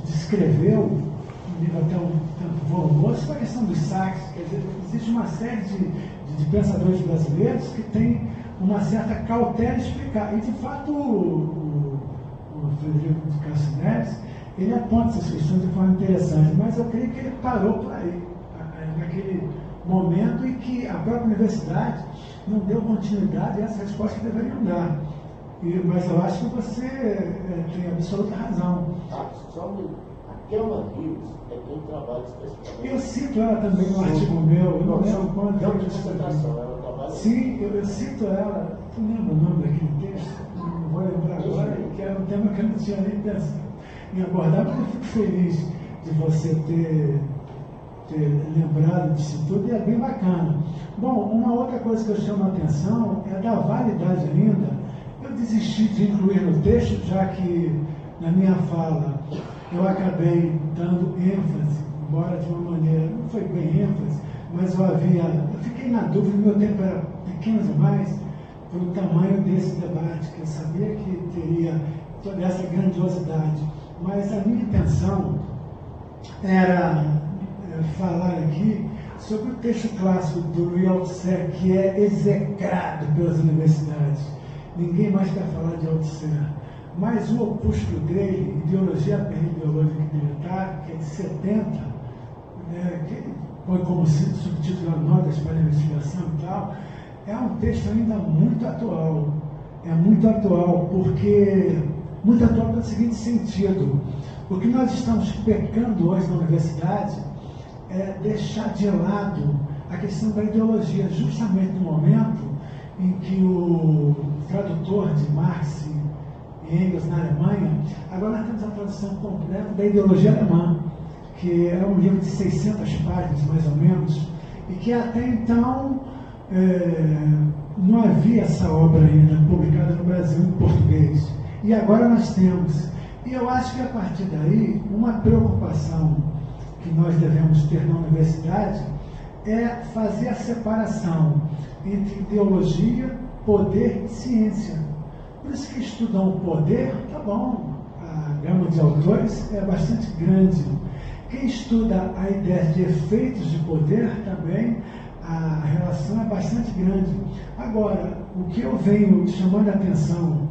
descreveu, um livro até um tanto volumoso, sobre a questão dos saques. Quer dizer, existe uma série de pensadores brasileiros que têm uma certa cautela em explicar. E, de fato, o Frederico de Castro Neves, ele aponta essas questões de forma interessante, mas eu creio que ele parou por aí, naquele momento em que a própria universidade não deu continuidade a essa resposta que deveriam dar. Mas eu acho que você tem absoluta razão. A Kelma Rios é quem trabalha especificamente. Eu cito ela também no artigo meu, eu não lembro quando. Não de concentração, ela trabalha. Sim, eu cito ela. Tu lembra o nome daquele texto? Não vou lembrar agora, que era um tema que eu não tinha nem pensado em abordar, mas eu fico feliz de você ter lembrado disso tudo, e é bem bacana. Bom, uma outra coisa que eu chamo a atenção é da validade ainda. Eu desisti de incluir no texto, já que na minha fala eu acabei dando ênfase, embora de uma maneira, não foi bem ênfase, mas eu fiquei na dúvida, meu tempo era pequeno demais, pelo tamanho desse debate, que eu sabia que teria toda essa grandiosidade. Mas a minha intenção era falar aqui sobre o texto clássico do Louis Althusser, que é execrado pelas universidades. Ninguém mais quer falar de Althusser. Mas o opúsculo dele, Ideologia Ideológica e Militar, que é de 70, que põe como subtítulo Notas para a Investigação e tal, é um texto ainda muito atual. É muito atual, muito atual pelo seguinte sentido: o que nós estamos pecando hoje na universidade é deixar de lado a questão da ideologia, justamente no momento em que o tradutor de Marx e Engels na Alemanha, agora nós temos a tradução completa da ideologia alemã, que é um livro de 600 páginas, mais ou menos, e que até então não havia essa obra ainda publicada no Brasil em português. E agora nós temos. E eu acho que a partir daí, uma preocupação que nós devemos ter na universidade é fazer a separação entre ideologia, poder e ciência. Por isso que estudam o poder, tá bom, a gama de autores é bastante grande. Quem estuda a ideia de efeitos de poder também, a relação é bastante grande. Agora, o que eu venho chamando a atenção,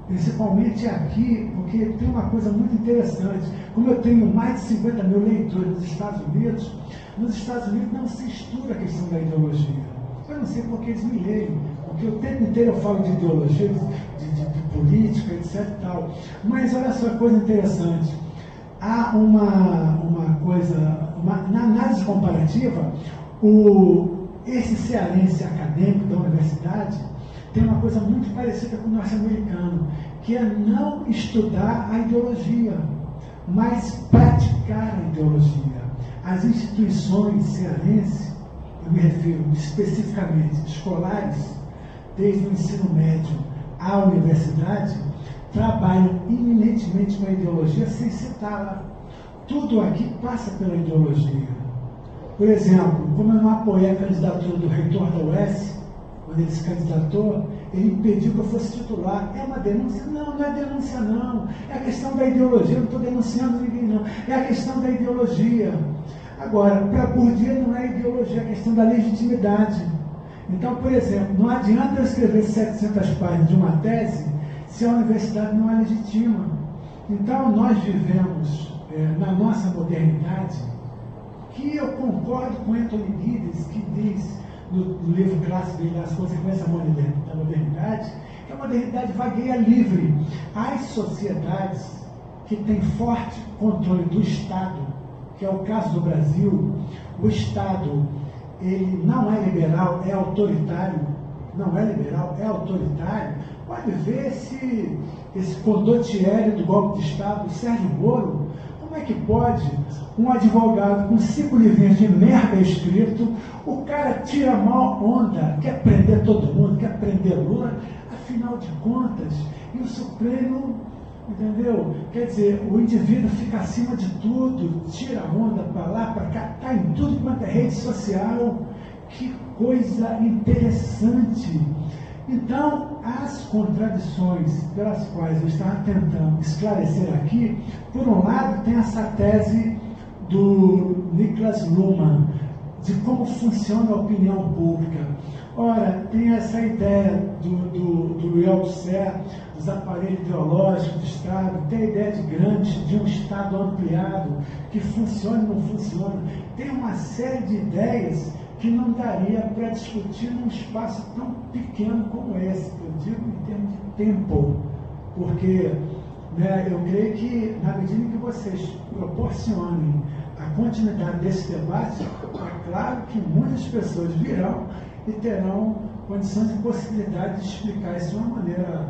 principalmente aqui, porque tem uma coisa muito interessante. Como eu tenho mais de 50 mil leitores nos Estados Unidos não se estuda a questão da ideologia. Eu não sei porque eles me leem, porque o tempo inteiro eu falo de ideologia, de política, etc. e tal. Mas olha só que coisa interessante. Há uma coisa, na análise comparativa, esse cearense acadêmico da universidade tem uma coisa muito parecida com o norte-americano, que é não estudar a ideologia, mas praticar a ideologia. As instituições cearenses, eu me refiro especificamente escolares, desde o ensino médio à universidade, trabalham eminentemente com a ideologia sem citá-la. Tudo aqui passa pela ideologia. Por exemplo, como eu não apoiei a candidatura do reitor da UES, quando ele se candidatou, ele impediu que eu fosse titular. É uma denúncia? Não, não é denúncia não. É a questão da ideologia, eu não estou denunciando ninguém não. É a questão da ideologia. Agora, para Bourdieu não é ideologia, é a questão da legitimidade. Então, por exemplo, não adianta eu escrever 700 páginas de uma tese se a universidade não é legitima. Então, nós vivemos na nossa modernidade, que eu concordo com Anthony Giddens, que diz no livro clássico dele, As Consequências da Modernidade, que a modernidade vagueia livre. As sociedades que têm forte controle do Estado, que é o caso do Brasil, o Estado, ele não é liberal, é autoritário, não é liberal, é autoritário. Pode ver esse condottiere do golpe de Estado, o Sérgio Moro. Como é que pode um advogado com 5 livrinhos de merda escrito, o cara tira a maior onda, quer prender todo mundo, quer prender Lula, afinal de contas, e o Supremo Entendeu? Quer dizer, o indivíduo fica acima de tudo, tira onda para lá, para cá, está em tudo quanto é rede social. Que coisa interessante! Então, as contradições pelas quais eu estava tentando esclarecer aqui, por um lado, tem essa tese do Niklas Luhmann, de como funciona a opinião pública. Ora, tem essa ideia do Althusser, dos aparelhos ideológicos do Estado, tem a ideia de Gramsci, de um Estado ampliado, que funciona e não funciona. Tem uma série de ideias que não daria para discutir num espaço tão pequeno como esse, que eu digo em termos de tempo, porque eu creio que, na medida em que vocês proporcionem a continuidade desse debate, é claro que muitas pessoas virão e terão condições e possibilidade de explicar isso de uma maneira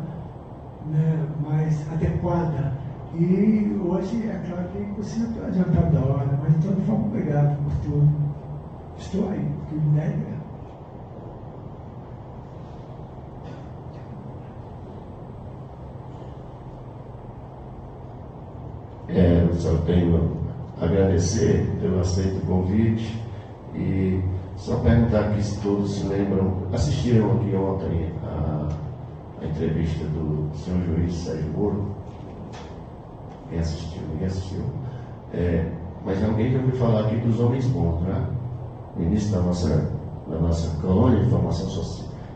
mais adequada. E hoje, é claro que é impossível ter adiantado da hora, mas de toda forma, obrigado por tudo. Estou aí, porque me der ideia. Eu só tenho a agradecer pelo aceito o convite e só perguntar aqui se todos se lembram, assistiram aqui ontem a entrevista do senhor juiz Sérgio Moro. Quem assistiu? Ninguém assistiu. Mas alguém já ouviu falar aqui dos homens bons, né? No início da nossa colônia de formação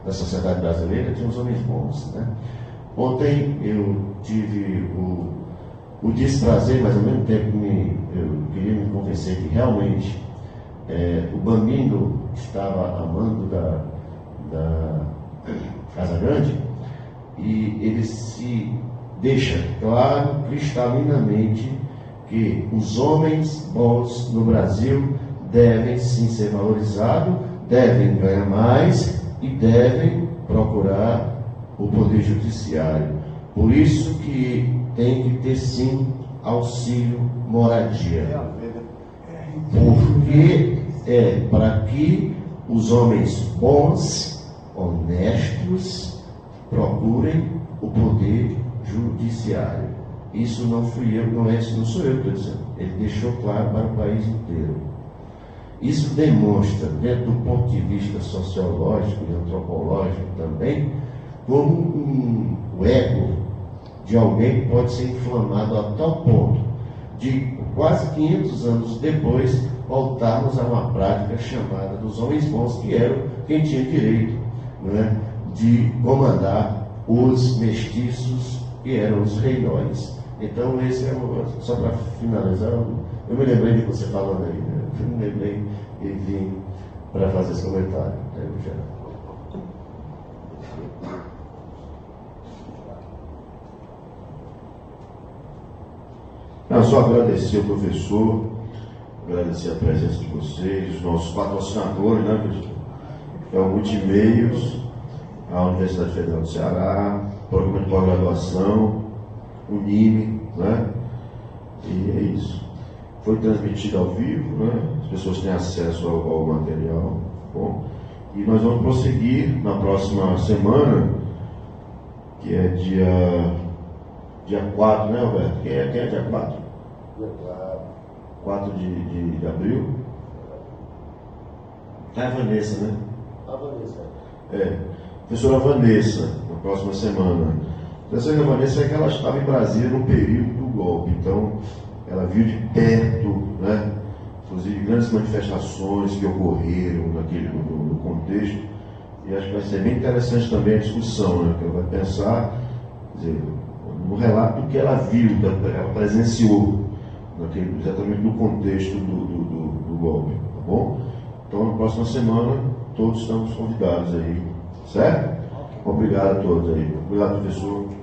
da sociedade brasileira, tinha os homens bons, né? Ontem eu tive o desprazer, mas ao mesmo tempo eu queria me convencer que realmente o Bambino estava amando da Casa Grande, e ele se deixa claro, cristalinamente, que os homens bons no Brasil devem sim ser valorizados, devem ganhar mais e devem procurar o poder judiciário. Por isso que tem que ter sim auxílio moradia. Porque para que os homens bons, honestos, procurem o poder judiciário. Isso não fui eu, não sou eu que estou dizendo. Ele deixou claro para o país inteiro. Isso demonstra, dentro do ponto de vista sociológico e antropológico também, como o ego de alguém pode ser inflamado a tal ponto de, quase 500 anos depois, voltarmos a uma prática chamada dos homens bons, que eram quem tinha direito, né, de comandar os mestiços, que eram os reinóis. Então, esse só para finalizar, eu me lembrei de você falando aí, né? Eu me lembrei e vim para fazer esse comentário. Não, só agradecer ao professor, agradecer a presença de vocês, os nossos patrocinadores, né, professor? É o Multimeios, a Universidade Federal do Ceará, o Programa de Pós-Graduação, o NIME, né? E é isso. Foi transmitido ao vivo, né? As pessoas têm acesso ao material. Bom, e nós vamos prosseguir na próxima semana, que é dia 4, né, Alberto? Quem é dia 4? Dia 4 de abril. É a Vanessa, né? A Vanessa. Professora Vanessa, na próxima semana. A professora Vanessa é que ela estava em Brasília no período do golpe, então ela viu de perto, né? Inclusive grandes manifestações que ocorreram no contexto, e acho que vai ser bem interessante também a discussão, né? Que ela vai pensar, quer dizer, no relato do que ela viu, que ela presenciou, exatamente no contexto do golpe, tá bom? Então, na próxima semana, todos estamos convidados aí, certo? Obrigado a todos aí. Obrigado, professor.